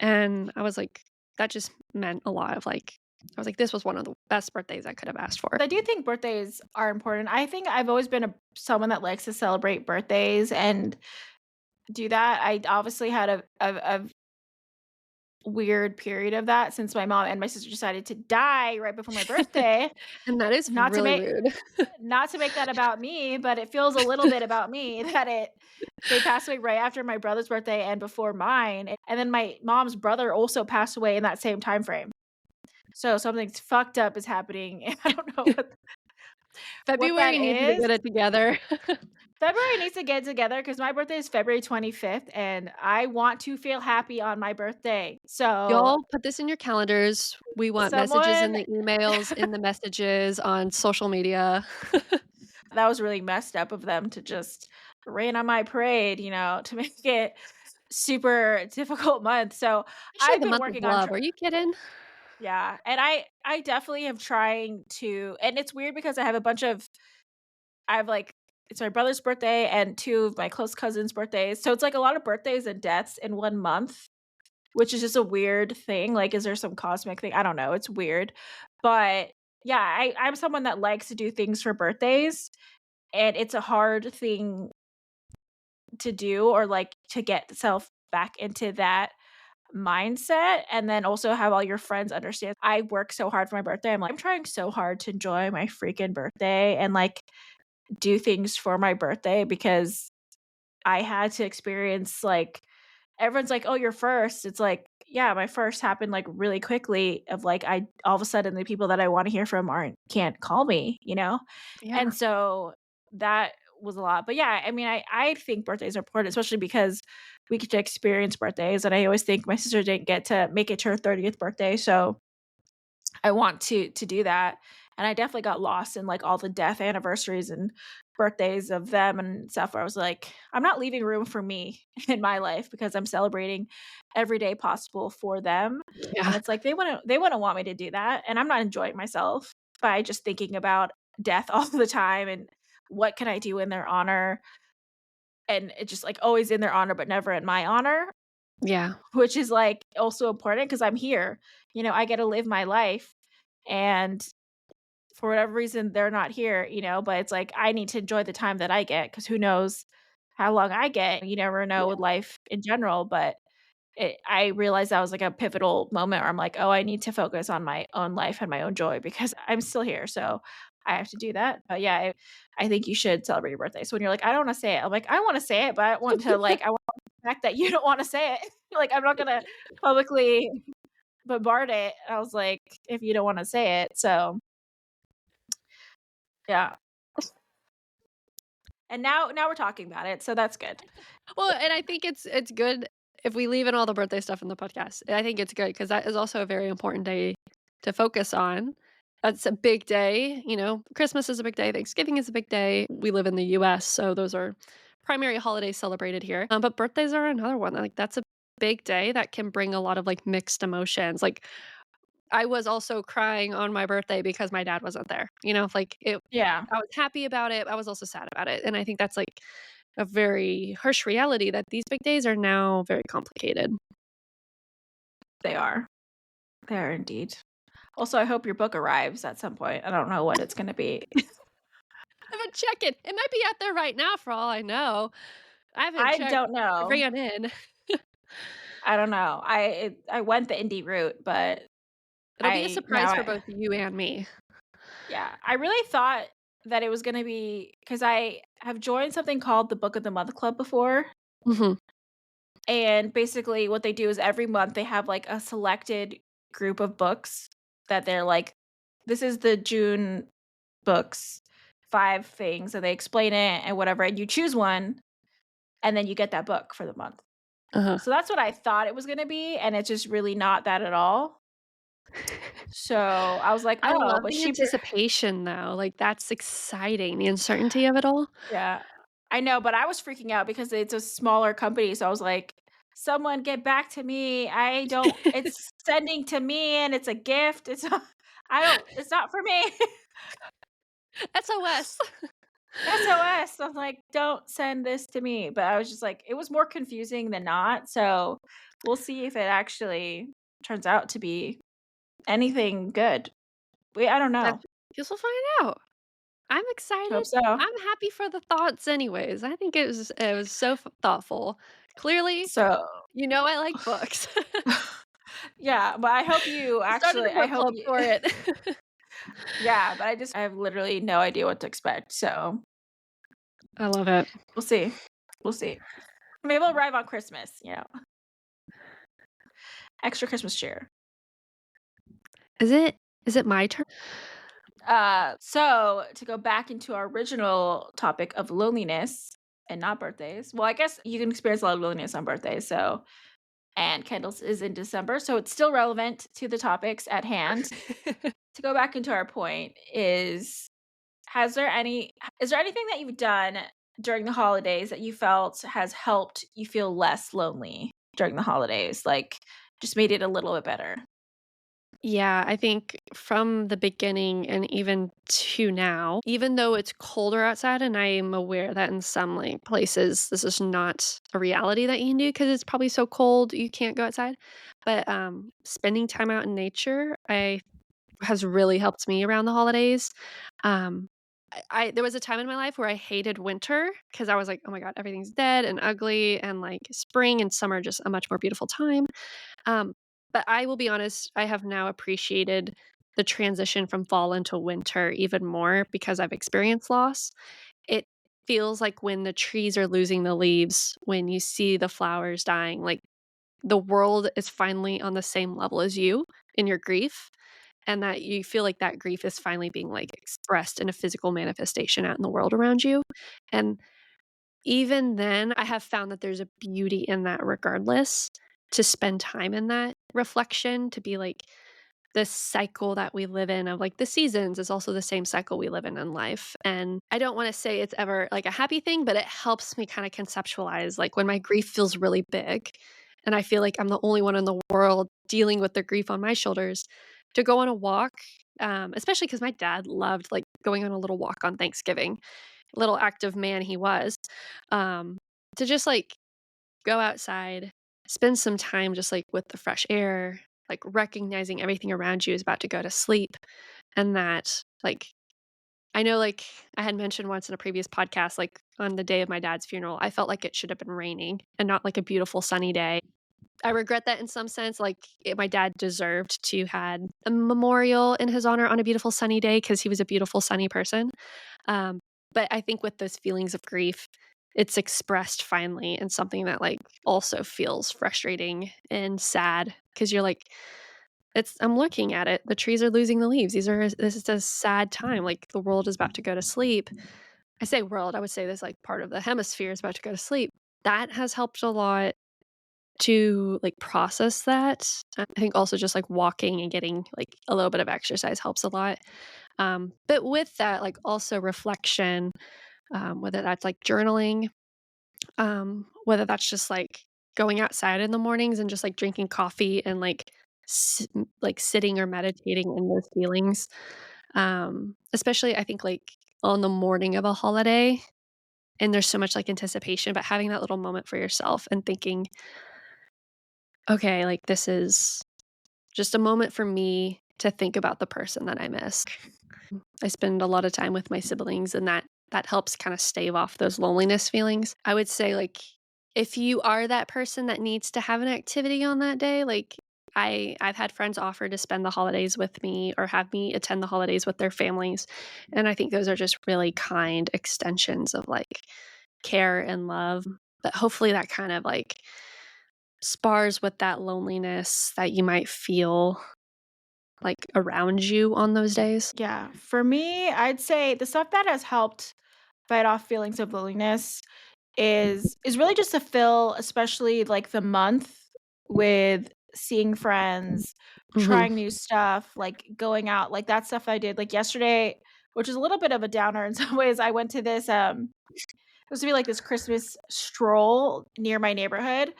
Speaker 1: and I was like that just meant a lot of, like I was like, "This was one of the best birthdays I could have asked for."
Speaker 2: I do think birthdays are important. I think I've always been a someone that likes to celebrate birthdays and do that. I obviously had a weird period of that since my mom and my sister decided to die right before my birthday.
Speaker 1: And that is
Speaker 2: Not to
Speaker 1: really
Speaker 2: make
Speaker 1: rude.
Speaker 2: not to make that about me, but it feels a little bit about me that they passed away right after my brother's birthday and before mine. And then my mom's brother also passed away in that same time frame. So something's fucked up is happening, and I don't know what that
Speaker 1: February needs to
Speaker 2: is.
Speaker 1: get it together.
Speaker 2: February needs to get together because my birthday is February 25th, and I want to feel happy on my birthday. So,
Speaker 1: Y'all put this in your calendars. We want messages in
Speaker 2: someone
Speaker 1: the emails, in the messages, on social media.
Speaker 2: that was really messed up of them to just rain on my parade, to make it super difficult month. So,
Speaker 1: Actually,
Speaker 2: I've
Speaker 1: the
Speaker 2: been
Speaker 1: month of
Speaker 2: working on
Speaker 1: love. Are you kidding?
Speaker 2: yeah, and I definitely have trying to and it's weird because I have, like it's my brother's birthday and 2 of my close cousins' birthdays. So, it's, like, a lot of birthdays and deaths in 1 month. Which is just a weird thing, like, is there some cosmic thing? I don't know, it's weird. But, yeah, I'm someone that likes to do things for birthdays, and it's a hard thing to do or, like, to get self back into that mindset, and then also have all your friends understand. I work so hard for my birthday, I'm like, "I'm trying so hard to enjoy my freaking birthday and, like, do things for my birthday," because I had to experience, like everyone's like, "Oh, you're first." It's like, yeah, my first happened, like, really quickly of, like, I all of a sudden, the people that I wanna hear from aren't can't call me, you know?
Speaker 1: Yeah.
Speaker 2: And so, that was a lot. But, yeah, I mean, I think birthdays are important, especially because we get to experience birthdays, and I always think my sister didn't get to make it to her 30th birthday, so I want to do that, and I definitely got lost in, like, all the death anniversaries and birthdays of them and stuff where I was like, "I'm not leaving room for me in my life because I'm celebrating every day possible for them," and
Speaker 1: Yeah.
Speaker 2: it's like they wouldn't want me to do that, and I'm not enjoying myself by just thinking about death all the time and what can I do in their honor, and it's just, like, always in their honor, but never in my honor,
Speaker 1: Yeah.
Speaker 2: which is, like, also important because 'cause I'm here, I get to live my life, and for whatever reason, they're not here, but it's like, I need to enjoy the time that I get because who knows how long I get. You never know
Speaker 1: Yeah.
Speaker 2: with life in general, but I realized that was, like, a pivotal moment where I'm like, "Oh, I need to focus on my own life and my own joy because I'm still here, so I have to do that." But, yeah, I think you should celebrate your birthday. So when you're like, "I don't wanna say it," I'm like, "I wanna say it, but I want to, like I want the fact that you don't wanna say it." Like, I'm not gonna publicly bombard it. I was like, if you don't wanna say it. So, yeah. And now we're talking about it, so that's good.
Speaker 1: Well, and I think it's good if we leave in all the birthday stuff in the podcast. I think it's good because that is also a very important day to focus on. That's a big day, you know, Christmas is a big day, Thanksgiving is a big day. We live in the US, so those are primary holidays celebrated here. But birthdays are another one. Like that's a big day that can bring a lot of like mixed emotions. Like I was also crying on my birthday because my dad wasn't there. You know, like it
Speaker 2: Yeah,
Speaker 1: I was happy about it, I was also sad about it. And I think that's like a very harsh reality that these big days are now very complicated.
Speaker 2: they are. They are indeed. Also, I hope your book arrives at some point. I don't know what it's gonna be.
Speaker 1: I haven't checked it. It might be out there right now for all I know. I haven't
Speaker 2: I
Speaker 1: checked.
Speaker 2: don't
Speaker 1: I
Speaker 2: know.
Speaker 1: ran in.
Speaker 2: I don't know. I went the indie route, but
Speaker 1: It'll be a
Speaker 2: I now
Speaker 1: surprise for
Speaker 2: I
Speaker 1: both you and me.
Speaker 2: yeah, I really thought that it was gonna be because I have joined something called the Book of the Month Club before,
Speaker 1: Mhm.
Speaker 2: and basically what they do is every month they have, like, a selected group of books that they're like, "This is the June books, 5 things," and they explain it and whatever, and you choose one, and then you get that book for the month.
Speaker 1: Uh-huh.
Speaker 2: So that's what I thought it was gonna be, and it's just really not that at all. So I was like,
Speaker 1: I
Speaker 2: "Oh,
Speaker 1: love
Speaker 2: but
Speaker 1: the
Speaker 2: she."
Speaker 1: anticipation though. Like that's exciting, the uncertainty of it all.
Speaker 2: Yeah. I know, but I was freaking out because it's a smaller company, so I was like, "Someone get back to me. I don't it's sending to me and it's a gift. It's not I don't it's not for me."
Speaker 1: SOS.
Speaker 2: SOS. I'm like, "Don't send this to me." But I was just like it was more confusing than not, so we'll see if it actually turns out to be anything good. I don't
Speaker 1: I
Speaker 2: know.
Speaker 1: guess we'll find out. I'm
Speaker 2: Hope
Speaker 1: excited.
Speaker 2: so.
Speaker 1: I'm happy for the thoughts anyways. I think it was so thoughtful. Clearly,
Speaker 2: So
Speaker 1: you know I like books.
Speaker 2: yeah, but I hope you
Speaker 1: I started
Speaker 2: actually
Speaker 1: a
Speaker 2: I
Speaker 1: book
Speaker 2: hope
Speaker 1: club
Speaker 2: you
Speaker 1: for it.
Speaker 2: yeah, but I have literally no idea what to expect, so
Speaker 1: I love it.
Speaker 2: we'll see. We'll see. Maybe it'll arrive on Christmas, you know, extra Christmas cheer.
Speaker 1: Is it my turn?
Speaker 2: So to go back into our original topic of loneliness and not birthdays, well, I guess you can experience a lot of loneliness on birthdays, so and Kendall's is in December, so it's still relevant to the topics at hand. To go back into our point Has there any is there anything that you've done during the holidays that you felt has helped you feel less lonely during the holidays? Like, just made it a little bit better?
Speaker 1: Yeah, I think from the beginning and even to now, even though it's colder outside and I am aware that in some like places this is not a reality that you can do because it's probably so cold you can't go outside. But spending time out in nature, I has really helped me around the holidays. Um I there was a time in my life where I hated winter because I was like, "Oh my god, everything's dead and ugly," and like spring and summer are just a much more beautiful time. Um, but I will be honest, I have now appreciated the transition from fall into winter even more because I've experienced loss. It feels like when the trees are losing the leaves, when you see the flowers dying, like the world is finally on the same level as you in your grief. And that you feel like that grief is finally being like expressed in a physical manifestation out in the world around you. And even then, I have found that there's a beauty in that regardless, to spend time in that reflection, to be like, this cycle that we live in of like the seasons is also the same cycle we live in life. And I don't want to say it's ever like a happy thing, but it helps me kind of conceptualize like when my grief feels really big and I feel like I'm the only one in the world dealing with the grief on my shoulders to go on a walk. Especially because my dad loved like going on a little walk on Thanksgiving, little active man he was, um, to just like go outside, spend some time just like with the fresh air, like recognizing everything around you is about to go to sleep. And that, like, I know, like, I had mentioned once in a previous podcast, like, on the day of my dad's funeral, I felt like it should have been raining and not like a beautiful sunny day. I regret that in some sense. Like, my dad deserved to had a memorial in his honor on a beautiful sunny day because he was a beautiful sunny person. Um, but I think with those feelings of grief, it's expressed finally in something that, like, also feels frustrating and sad because 'cause you're like, it's I'm looking at it, the trees are losing the leaves, this is a sad time, like, the world is about to go to sleep. I say world, I would say this, like, part of the hemisphere is about to go to sleep. That has helped a lot to, like, process that. I think also just, like, walking and getting, like, a little bit of exercise helps a lot. But with that, like, also reflection, whether that's, like, journaling, whether that's just, like, going outside in the mornings and just, like, drinking coffee and, like, sitting or meditating in those feelings. Especially, I think, like, on the morning of a holiday, and there's so much, like, anticipation, but having that little moment for yourself and thinking, "Okay, like, this is just a moment for me to think about the person that I miss." I spend a lot of time with my siblings, and that helps kinda stave off those loneliness feelings. I would say, like, if you are that person that needs to have an activity on that day, like, I've had friends offer to spend the holidays with me or have me attend the holidays with their families, and I think those are just really kind extensions of, like, care and love, but hopefully that kind of, like, spars with that loneliness that you might feel, like, around you on those days.
Speaker 2: Yeah, for me, I'd say the stuff that has helped fight off feelings of loneliness is really just to fill, especially, like, the month with seeing friends,
Speaker 1: Mhm.
Speaker 2: trying new stuff, like, going out, like, that stuff I did, like, yesterday, which is a little bit of a downer in some ways, I went to this, it was to be, like, this Christmas stroll near my neighborhood,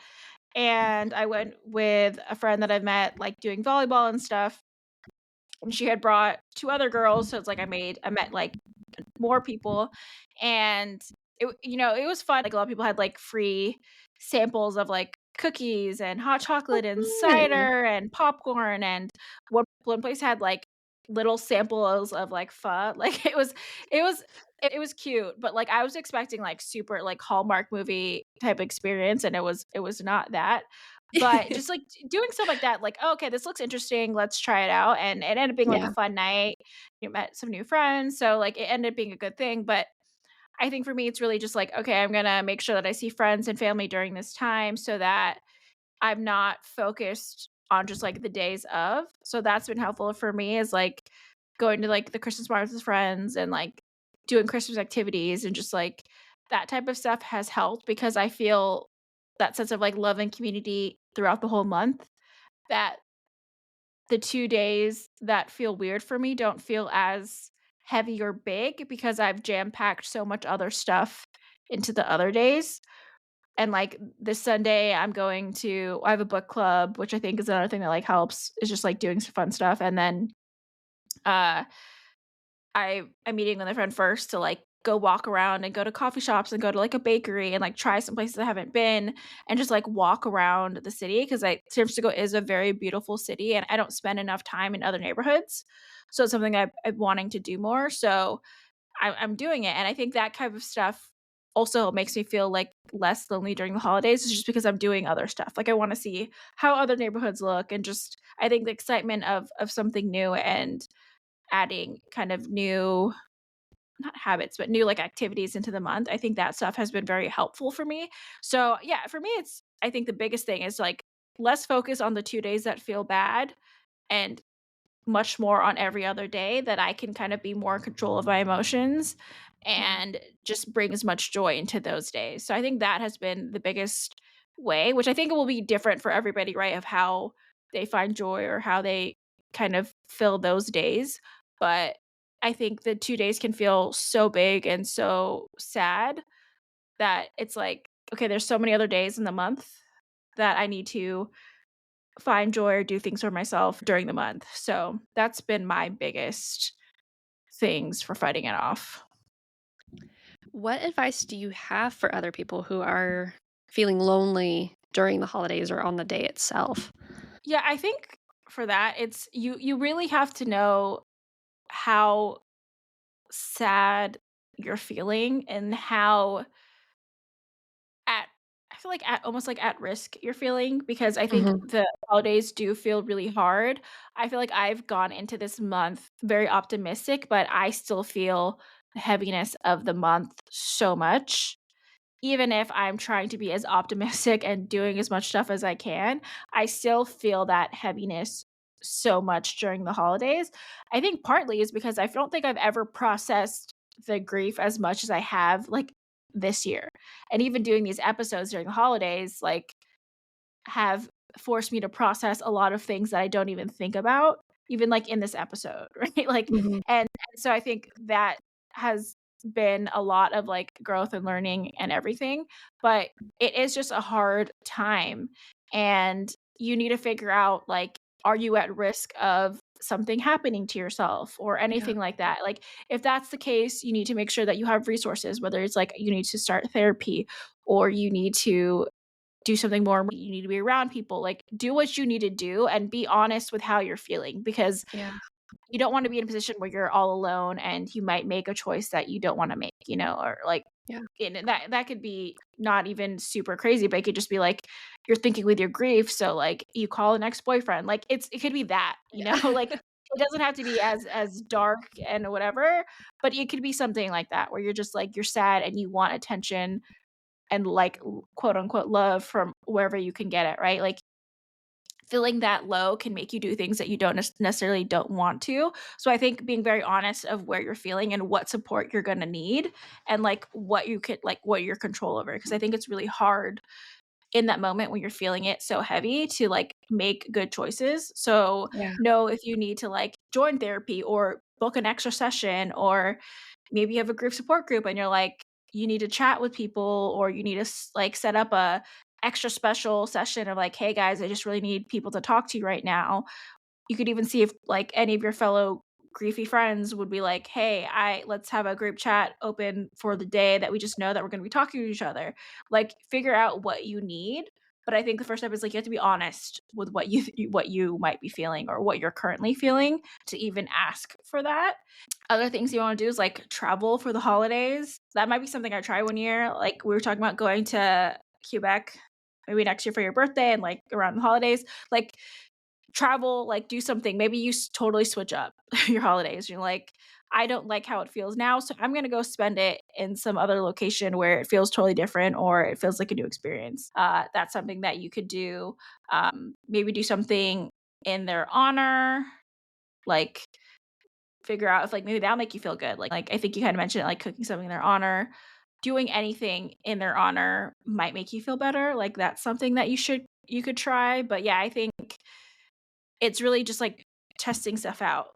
Speaker 2: and I went with a friend that I've met, like, doing volleyball and stuff, and she had brought 2 other girls, so it's like I met, like, more people, and it was fun, like, a lot of people had, like, free samples of, like, cookies and hot
Speaker 1: Oh,
Speaker 2: chocolate and
Speaker 1: fun.
Speaker 2: cider and popcorn, and one place had, like, little samples of, like, pho, like, it was cute, but, like, I was expecting, like, super, like, Hallmark movie type experience, and it was not that, but just, like, doing stuff like that, like, "Oh, okay, this looks interesting, let's try it out," and it ended up being, like, a
Speaker 1: Yeah,
Speaker 2: fun night. You met some new friends, so, like, it ended up being a good thing, but I think for me, it's really just like, "Okay, I'm gonna make sure that I see friends and family during this time so that I'm not focused on just, like, the days of." So that's been helpful for me is, like, going to, like, the Christmas parties with friends and, like, doing Christmas activities and just, like, that type of stuff has helped because I feel that sense of, like, love and community throughout the whole month that the 2 days that feel weird for me don't feel as heavy or big because I've jam-packed so much other stuff into the other days. And, like, this Sunday, I have a book club, which I think is another thing that, like, helps, is just, like, doing some fun stuff, and then, uh, I'm meeting with a friend first to, like, go walk around and go to coffee shops and go to, like, a bakery and, like, try some places I haven't been and just, like, walk around the city because San Francisco is a very beautiful city, and I don't spend enough time in other neighborhoods. So it's something I'm wanting to do more, so I'm doing it, and I think that kind of stuff also makes me feel, like, less lonely during the holidays is just because I'm doing other stuff, like, I wanna see how other neighborhoods look and just I think the excitement of something new and adding kind of new not habits, but new, like, activities into the month, I think that stuff has been very helpful for me. So, yeah, for me, it's I think the biggest thing is, like, less focus on the 2 days that feel bad and much more on every other day that I can kind of be more in control of my emotions
Speaker 1: yeah,
Speaker 2: and just bring as much joy into those days. So I think that has been the biggest way, which I think will be different for everybody, right? Of how they find joy or how they kind of fill those days. But I think the 2 days can feel so big and so sad that it's like, okay, there's so many other days in the month that I need to find joy or do things for myself during the month. So that's been my biggest things for fighting it off.
Speaker 1: what advice do you have for other people who are feeling lonely during the holidays or on the day itself?
Speaker 2: Yeah, I think for that, it's you really have to know how sad you're feeling and how at I feel like at almost like at risk you're feeling because I think
Speaker 1: Mhm.
Speaker 2: the holidays do feel really hard. I feel like I've gone into this month very optimistic, but I still feel the heaviness of the month so much. even if I'm trying to be as optimistic and doing as much stuff as I can, I still feel that heaviness so much during the holidays. I think partly is because I don't think I've ever processed the grief as much as I have, like, this year. And even doing these episodes during the holidays, like, have forced me to process a lot of things that I don't even think about, even, like, in this episode, right? Like,
Speaker 1: Mhm.
Speaker 2: and so I think that has been a lot of, like, growth and learning and everything, but it is just a hard time, and you need to figure out, like, are you at risk of something happening to yourself or
Speaker 1: Yeah,
Speaker 2: anything like that? Like, if that's the case, you need to make sure that you have resources, whether it's, like, you need to start therapy or you need to do something more, you need to be around people, like, do what you need to do and be honest with how you're feeling because
Speaker 1: yeah,
Speaker 2: you don't wanna be in a position where you're all alone and you might make a choice that you don't wanna make, or, like,
Speaker 1: yeah,
Speaker 2: and that could be not even super crazy, but it could just be, like, you're thinking with your grief, so, like, you call an ex-boyfriend, like, it could be that,
Speaker 1: yeah.
Speaker 2: like, it doesn't have to be as dark and whatever, but it could be something like that where you're just, like, you're sad and you want attention and, like, quote, unquote, "love" from wherever you can get it, right? Like, feeling that low can make you do things that you don't necessarily don't want to. So I think being very honest of where you're feeling and what support you're gonna need and, like, what you could like, what your control over, because I think it's really hard in that moment when you're feeling it so heavy to, like, make good choices. So,
Speaker 1: Yeah,
Speaker 2: know if you need to, like, join therapy or book an extra session, or maybe you have a group support group and you're like, you need to chat with people or you need to like set up a extra special session of like, hey guys, I just really need people to talk to you right now. You could even see if like any of your fellow griefy friends would be like, hey, I let's have a group chat open for the day that we just know that we're going to be talking to each other. Like, figure out what you need. But I think the first step is like you have to be honest with what you might be feeling or what you're currently feeling to even ask for that. Other things you wanna do is, like, travel for the holidays. That might be something I try one year, like, we were talking about going to Quebec maybe next year for your birthday and, like, around the holidays. Like, travel, like, do something. Maybe you totally switch up your holidays. You're like, "I don't like how it feels now, so I'm gonna go spend it in some other location where it feels totally different or it feels like a new experience." That's something that you could do. Maybe do something in their honor, like figure out if, like, maybe that'll make you feel good. Like, I think you kinda mentioned it, like, cooking something in their honor. Doing anything in their honor might make you feel better, like, that's something that you could try, but, yeah, I think it's really just, like, testing stuff out.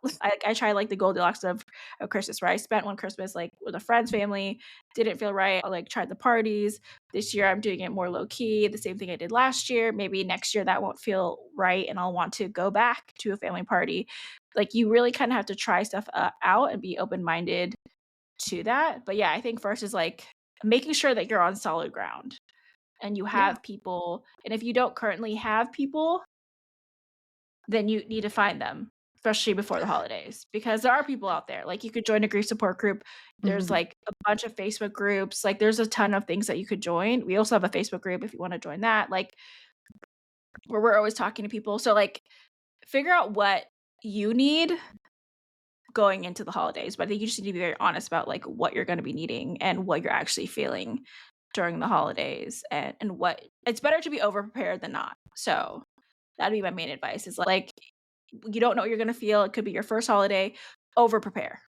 Speaker 2: I tried, like, the Goldilocks of Christmas, where I spent one Christmas, like, with a friend's family, didn't feel right, I, like, tried the parties. This year, I'm doing it more low key, the same thing I did last year. Maybe next year that won't feel right, and I'll want to go back to a family party. Like, you really kinda have to try stuff, out and be open-minded to that. But, yeah, I think first is, like, making sure that you're on solid ground and you
Speaker 1: yeah,
Speaker 2: have people, and if you don't currently have people, then you need to find them, especially before the holidays, because there are people out there. Like, you could join a grief support group. There's,
Speaker 1: mhm,
Speaker 2: like, a bunch of Facebook groups. Like, there's a ton of things that you could join. We also have a Facebook group if you wanna join that, like, where we're always talking to people. So, like, figure out what you need going into the holidays, but I think you just need to be very honest about, like, what you're gonna be needing and what you're actually feeling during the holidays, and what it's better to be overprepared than not. So, that'd be my main advice is, like, you don't know what you're gonna feel, it could be your first holiday, over prepare.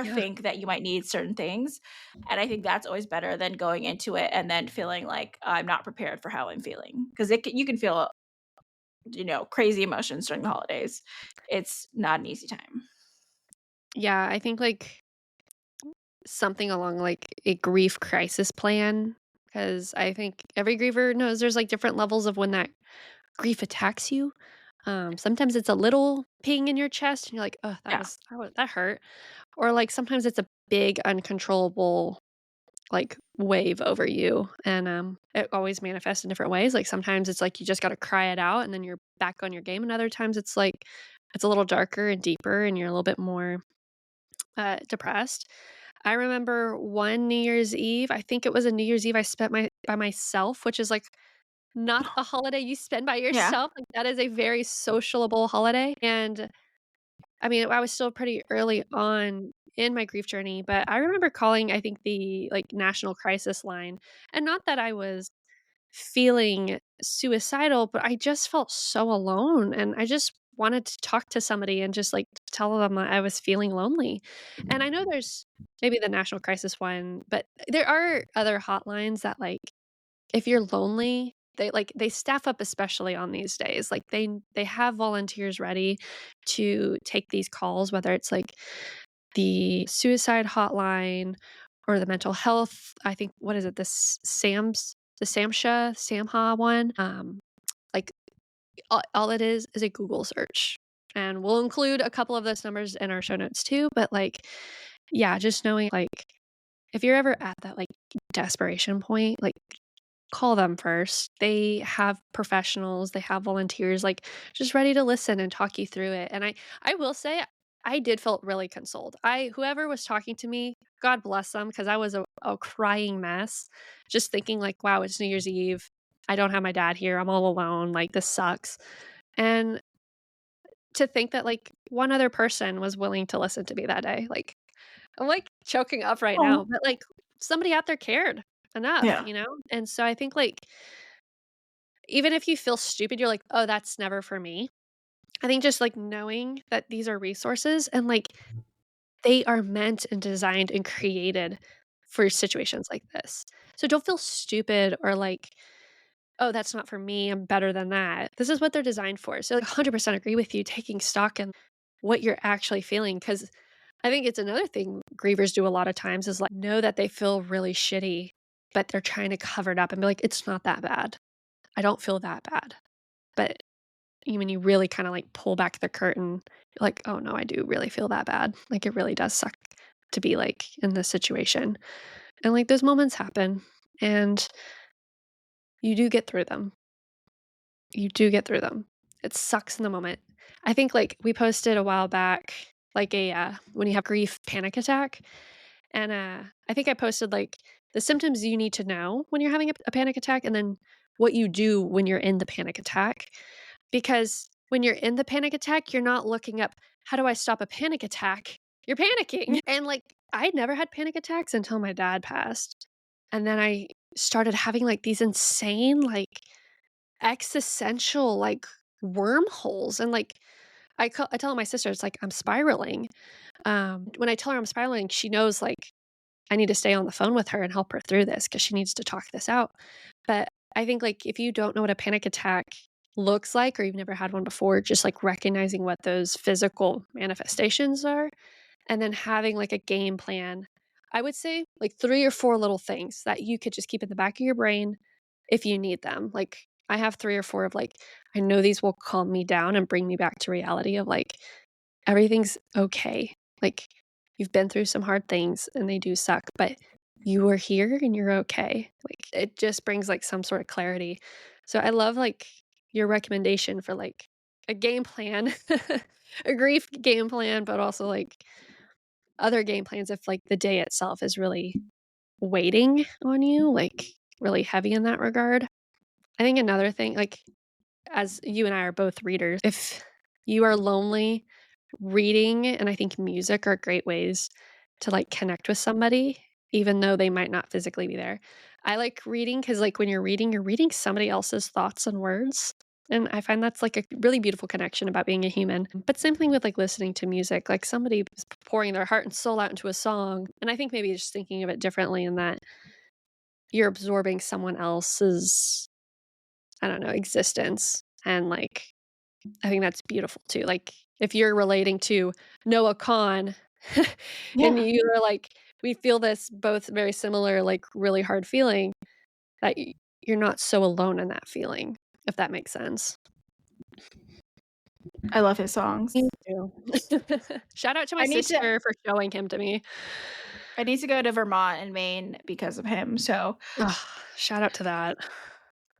Speaker 1: yeah,
Speaker 2: Overthink that you might need certain things, and I think that's always better than going into it and then feeling like, "I'm not prepared for how I'm feeling," 'cause you can feel, crazy emotions during the holidays. It's not an easy time.
Speaker 1: yeah, I think, like, something along, like, a grief crisis plan, because I think every griever knows there's, like, different levels of when that grief attacks you. Sometimes it's a little ping in your chest, and you're like, "Oh,
Speaker 2: Yeah.
Speaker 1: that hurt." Or, like, sometimes it's a big, uncontrollable, like, wave over you, and, it always manifests in different ways. Like, sometimes it's like you just gotta cry it out, and then you're back on your game, and other times it's like it's a little darker and deeper, and you're a little bit more, depressed. I remember one New Year's Eve, I think it was a New Year's Eve I spent by myself, which is, like, not a holiday you spend by
Speaker 2: Yeah.
Speaker 1: yourself, like, that is a very sociable holiday, and, I mean, I was still pretty early on in my grief journey, but I remember calling, I think, the, like, national crisis line, and not that I was feeling suicidal, but I just felt so alone, and I just wanted to talk to somebody and just, like, tell them that I was feeling lonely. And I know there's maybe the national crisis one, but there are other hotlines that, like, if you're lonely, they staff up especially on these days, like, they have volunteers ready to take these calls, whether it's, like, the suicide hotline or the mental health, I think what is it? The SAMHSA one, like, all it is a Google search, and we'll include a couple of those numbers in our show notes too, but, like, yeah, just knowing, like, if you're ever at that, like, desperation point, like, call them first. They have professionals, they have volunteers, like, just ready to listen and talk you through it, and I will say I did felt really consoled. I whoever was talking to me, God bless them, because I was a crying mess, just thinking like, "Wow, it's New Year's Eve. I don't have my dad here. I'm all alone, like, this sucks." And to think that, like, one other person was willing to listen to me that day, like, I'm, like, choking up right now,
Speaker 2: Oh,
Speaker 1: but, like, somebody out there cared enough,
Speaker 2: yeah.
Speaker 1: you know? And so I think, like, even if you feel stupid, you're like, "Oh, that's never for me." I think just, like, knowing that these are resources and, like, they are meant and designed and created for situations like this. So don't feel stupid or like, "Oh, that's not for me, I'm better than that." This is what they're designed for. So, like, 100% agree with you taking stock in what you're actually feeling, because I think it's another thing grievers do a lot of times is, like, know that they feel really shitty, but they're trying to cover it up and be like, "It's not that bad. I don't feel that bad." But when you really kinda, like, pull back the curtain, you're like, "Oh, no, I do really feel that bad." Like, it really does suck to be, like, in this situation. And, like, those moments happen, and you do get through them. You do get through them. It sucks in the moment. I think, like, we posted a while back, like, when you have grief panic attack, and, I think I posted, like, the symptoms you need to know when you're having a panic attack, and then what you do when you're in the panic attack. Because when you're in the panic attack, you're not looking up, "How do I stop a panic attack?" You're panicking. And, like, I'd never had panic attacks until my dad passed. And then I started having, like, these insane, like, existential, like, wormholes. And, like, I tell my sister, it's like, "I'm spiraling." When I tell her I'm spiraling, she knows, like, I need to stay on the phone with her and help her through this because she needs to talk this out. But I think, like, if you don't know what a panic attack looks like or you've never had one before, just, like, recognizing what those physical manifestations are and then having, like, a game plan. I would say, like, 3 or 4 little things that you could just keep in the back of your brain if you need them. Like, I have 3 or 4 of, like, I know these will calm me down and bring me back to reality of, like, everything's okay. Like, you've been through some hard things and they do suck, but you are here and you're okay. Like, it just brings, like, some sort of clarity. So I love, like, your recommendation for, like, a game plan, a grief game plan, but also, like, other game plans if, like, the day itself is really waiting on you, like, really heavy in that regard. I think another thing, like, as you and I are both readers, if you are lonely, reading and I think music are great ways to, like, connect with somebody, even though they might not physically be there. I like reading because, like, when you're reading somebody else's thoughts and words, and I find that's, like, a really beautiful connection about being a human. But same thing with, like, listening to music, like, somebody is pouring their heart and soul out into a song, and I think maybe just thinking of it differently in that you're absorbing someone else's, I don't know, existence, and, like, I think that's beautiful too. Like, if you're relating to Noah Kahan and
Speaker 2: Yeah.
Speaker 1: you are like, we feel this both very similar, like, really hard feeling, that you're not so alone in that feeling, if that makes sense.
Speaker 2: I love his songs.
Speaker 1: Me too. Shout out to my
Speaker 2: I need to
Speaker 1: sister for showing him to me.
Speaker 2: I need to go to Vermont and Maine because of him, so,
Speaker 1: Ugh, shout out to that.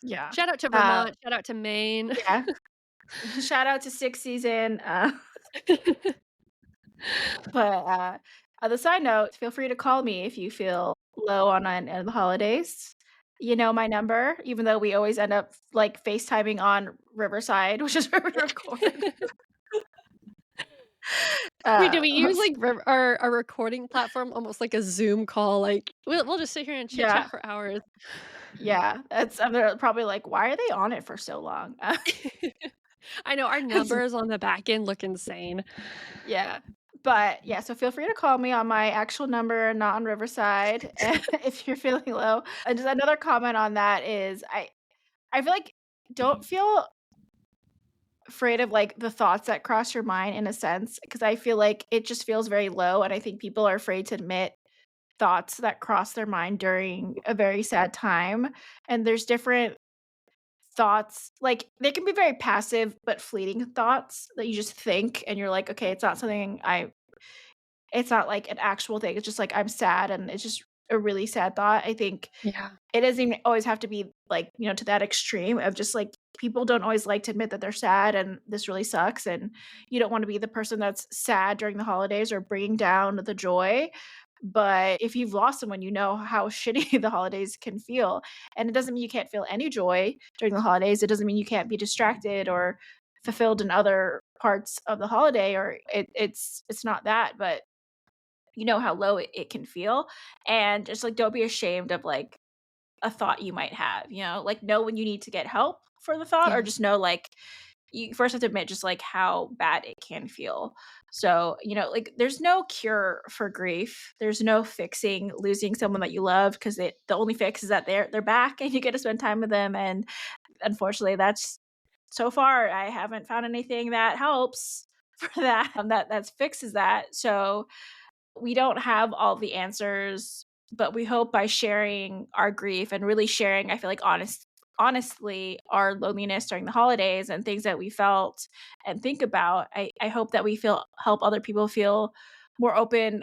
Speaker 2: yeah.
Speaker 1: Shout out to
Speaker 2: Uh,
Speaker 1: Vermont, shout out to Maine.
Speaker 2: yeah. Shout out to 6th season, but, on the side note, feel free to call me if you feel low on the holidays. You know my number, even though we always end up, like, FaceTiming on Riverside, which is where we record.
Speaker 1: Wait, do we use,
Speaker 2: S
Speaker 1: like, our recording platform almost like a Zoom call? Like, we'll just sit here and chit
Speaker 2: Yeah,
Speaker 1: chat for hours.
Speaker 2: yeah, that's they're probably like, "Why are they on it for so long?"
Speaker 1: I know our
Speaker 2: It's
Speaker 1: numbers on the back end look insane.
Speaker 2: Yeah, but, yeah, so feel free to call me on my actual number, not on Riverside, if you're feeling low. And just another comment on that is I feel like don't feel afraid of, like, the thoughts that cross your mind in a sense, because I feel like it just feels very low, and I think people are afraid to admit thoughts that cross their mind during a very sad time, and there's different thoughts, like, they can be very passive but fleeting thoughts that you just think, and you're like, "Okay, it's not like an actual thing, it's just like, I'm sad," and it's just a really sad thought. I think
Speaker 1: Yeah.
Speaker 2: it doesn't even always have to be, like, to that extreme of just, like, people don't always like to admit that they're sad, and this really sucks, and you don't wanna be the person that's sad during the holidays or bringing down the joy, but if you've lost someone, you know how shitty the holidays can feel, and it doesn't mean you can't feel any joy during the holidays, it doesn't mean you can't be distracted or fulfilled in other parts of the holiday, or it's not that, but you know how low it can feel, and just, like, don't be ashamed of, like, a thought you might have, like, know when you need to get help for the thought, or
Speaker 1: Yeah.
Speaker 2: just know, like, you first have to admit just, like, how bad it can feel. So, like, there's no cure for grief. There's no fixing losing someone that you love, because the only fix is that they're back and you get to spend time with them, and unfortunately, that's so far, I haven't found anything that helps for that, that fixes that. So, we don't have all the answers, but we hope by sharing our grief and really sharing, I feel like honestly, our loneliness during the holidays and things that we felt and think about, I hope that we feel help other people feel more open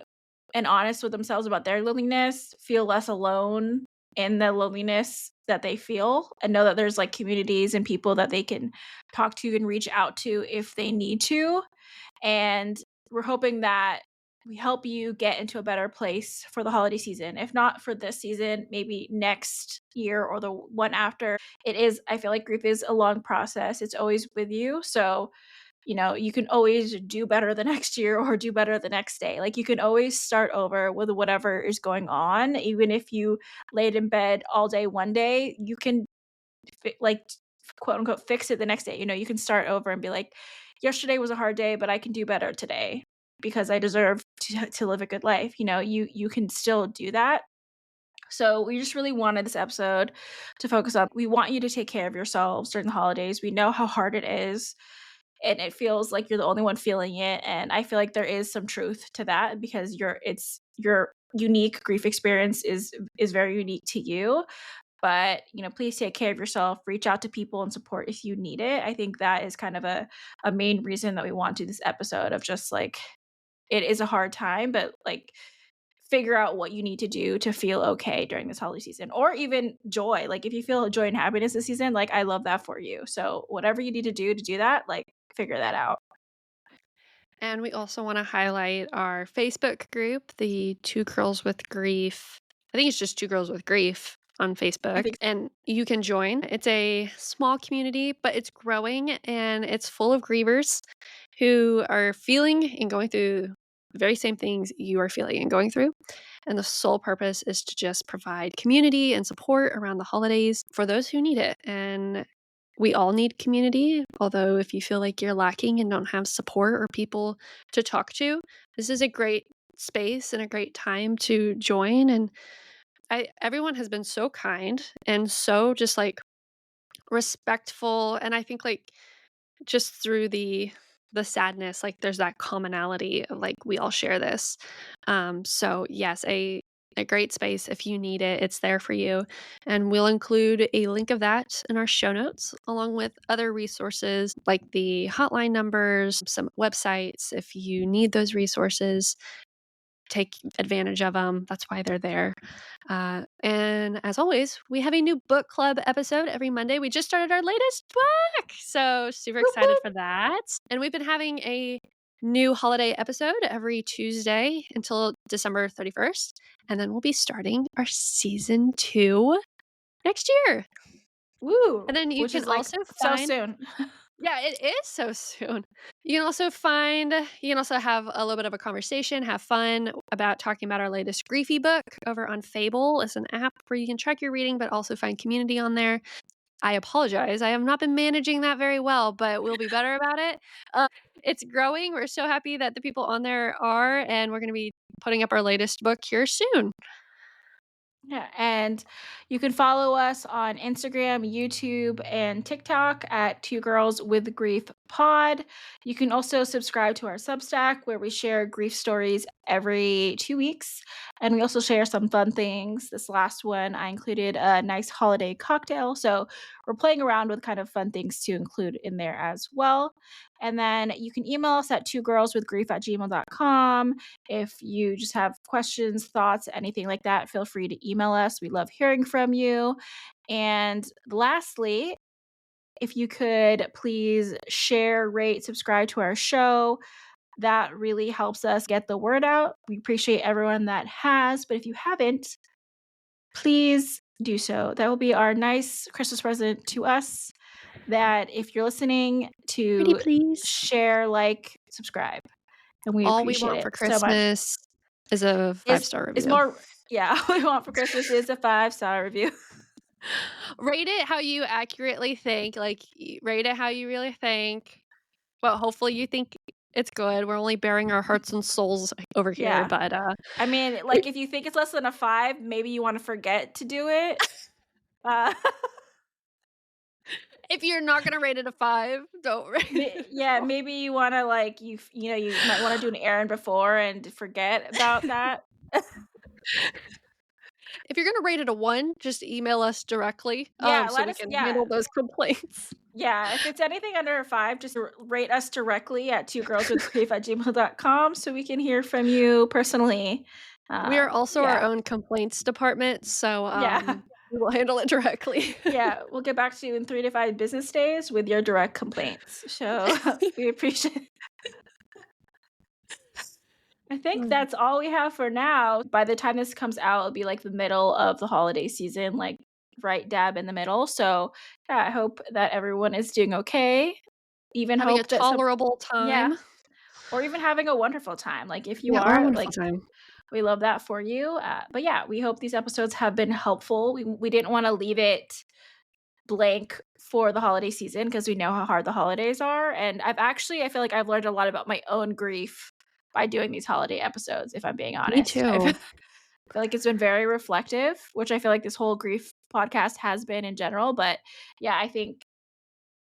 Speaker 2: and honest with themselves about their loneliness, feel less alone in the loneliness that they feel, and know that there's, like, communities and people that they can talk to and reach out to if they need to. And we're hoping that we help you get into a better place for the holiday season. If not for this season, maybe next year or the one after. I feel like grief is a long process. It's always with you. So, you can always do better the next year or do better the next day. Like, you can always start over with whatever is going on. Even if you laid in bed all day one day, you can like, quote unquote fix it the next day. You can start over and be like, yesterday was a hard day, but I can do better today because I deserve to live a good life. You can still do that. So we just really wanted this episode to focus on, we want you to take care of yourselves during the holidays. We know how hard it is, and it feels like you're the only one feeling it, and I feel like there is some truth to that, because your unique grief experience is very unique to you. But, please take care of yourself, reach out to people and support if you need it. I think that is kind of a main reason that we want to do this episode, of just, like, it is a hard time, but, like, figure out what you need to do to feel okay during this holiday season, or even joy. Like, if you feel joy and happiness this season, like, I love that for you. So whatever you need to do that, like, figure that out.
Speaker 1: And we also wanna highlight our Facebook group, the Two Girls with Grief. I think it's just Two Girls with Grief on
Speaker 2: I
Speaker 1: Facebook,
Speaker 2: think
Speaker 1: and you can join. It's a small community, but it's growing, and it's full of grievers who are feeling and going through the very same things you are feeling and going through. And the sole purpose is to just provide community and support around the holidays for those who need it. And we all need community, although if you feel like you're lacking and don't have support or people to talk to, this is a great space and a great time to join. And everyone has been so kind and so just like respectful, and I think like just through the sadness, like, there's that commonality of, like, we all share this. So, yes, a great space if you need it, it's there for you, and we'll include a link of that in our show notes, along with other resources, like the hotline numbers, some websites if you need those resources. Take advantage of them. That's why they're there. And as always, we have a new book club episode every Monday. We just started our latest book, so super
Speaker 2: whoop,
Speaker 1: excited
Speaker 2: whoop.
Speaker 1: for that. And we've been having a new holiday episode every Tuesday until December 31st. And then we'll be starting our season 2 next year.
Speaker 2: Woo,
Speaker 1: And then you
Speaker 2: which
Speaker 1: can
Speaker 2: is, like,
Speaker 1: also
Speaker 2: so
Speaker 1: find
Speaker 2: soon.
Speaker 1: Yeah, it is so soon. You can also have a little bit of a conversation, have fun about talking about our latest griefy book over on Fable. It's an app where you can track your reading, but also find community on there. I apologize. I have not been managing that very well, but we'll be better about it. It's growing. We're so happy that the people on there are, and we're going to be putting up our latest book here soon.
Speaker 2: Yeah, and you can follow us on Instagram, YouTube, and TikTok at Two Girls with Grief Pod. You can also subscribe to our Substack where we share grief stories every 2 weeks. And we also share some fun things. This last one, I included a nice holiday cocktail. So we're playing around with kind of fun things to include in there as well. And then you can email us at twogirlswithgrief@gmail.com. If you just have questions, thoughts, anything like that, feel free to email us. We love hearing from you. And lastly, if you could please share, rate, subscribe to our show. That really helps us get the word out. We appreciate everyone that has, but if you haven't, please do so. That will be our nice Christmas present to us. That if you're listening,
Speaker 1: Pretty
Speaker 2: to
Speaker 1: please.
Speaker 2: share, like, subscribe, and we
Speaker 1: All we
Speaker 2: appreciate
Speaker 1: want
Speaker 2: it
Speaker 1: for
Speaker 2: so much.
Speaker 1: Christmas is a five-star
Speaker 2: Is
Speaker 1: review.
Speaker 2: more yeah, all we want for Christmas is a five-star review.
Speaker 1: Rate it how you accurately think, like, rate it how you really think. Well, hopefully you think it's good. We're only bearing our hearts and souls over here,
Speaker 2: Yeah.
Speaker 1: but,
Speaker 2: I mean,
Speaker 1: we
Speaker 2: like, if you think it's less than a 5, maybe you wanna forget to do it. Uh,
Speaker 1: if you're not gonna rate it a 5, don't rate it a
Speaker 2: yeah,
Speaker 1: 5.
Speaker 2: maybe you wanna, like, you might wanna do an errand before and forget about that.
Speaker 1: If you're gonna rate it a 1, just email us directly,
Speaker 2: Yeah,
Speaker 1: so
Speaker 2: let
Speaker 1: we
Speaker 2: us
Speaker 1: can
Speaker 2: yeah.
Speaker 1: handle those complaints.
Speaker 2: Yeah, if it's anything under a 5, just rate us directly at twogirlswithgrief@gmail.com so we can hear from you personally.
Speaker 1: We are also our
Speaker 2: Yeah.
Speaker 1: own complaints department, so,
Speaker 2: Yeah.
Speaker 1: we will handle it directly.
Speaker 2: Yeah, we'll get back to you in 3 to 5 business days with your direct complaints. So, we appreciate I think
Speaker 1: Mm.
Speaker 2: that's all we have for now. By the time this comes out, it'll be, like, the middle of the holiday season, like, right dab in the middle. So, yeah, I hope that everyone is doing okay. Even
Speaker 1: Having a
Speaker 2: hope that some
Speaker 1: tolerable
Speaker 2: Yeah,
Speaker 1: time.
Speaker 2: or even having a wonderful time. Like, if you
Speaker 1: Yeah, or a
Speaker 2: are,
Speaker 1: wonderful
Speaker 2: like,
Speaker 1: time.
Speaker 2: we love that for you. But yeah, we hope these episodes have been helpful. We didn't wanna leave it blank for the holiday season because we know how hard the holidays are, and I feel like I've learned a lot about my own grief by doing these holiday episodes, if I'm being
Speaker 1: Me
Speaker 2: honest. I feel
Speaker 1: too.
Speaker 2: feel like it's been very reflective, which I feel like this whole grief podcast has been in general, but yeah, I think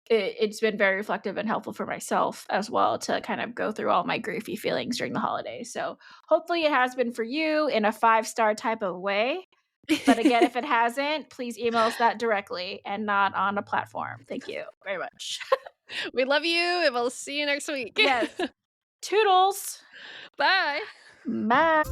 Speaker 2: it's been very reflective and helpful for myself as well to kind of go through all my griefy feelings during the holidays. So, hopefully it has been for you in a five-star type of way. But again, if it hasn't, please email us that directly and not on a platform. Thank you very much.
Speaker 1: We love you, and we'll see you next week.
Speaker 2: Yes. Toodles.
Speaker 1: Bye.
Speaker 2: Bye.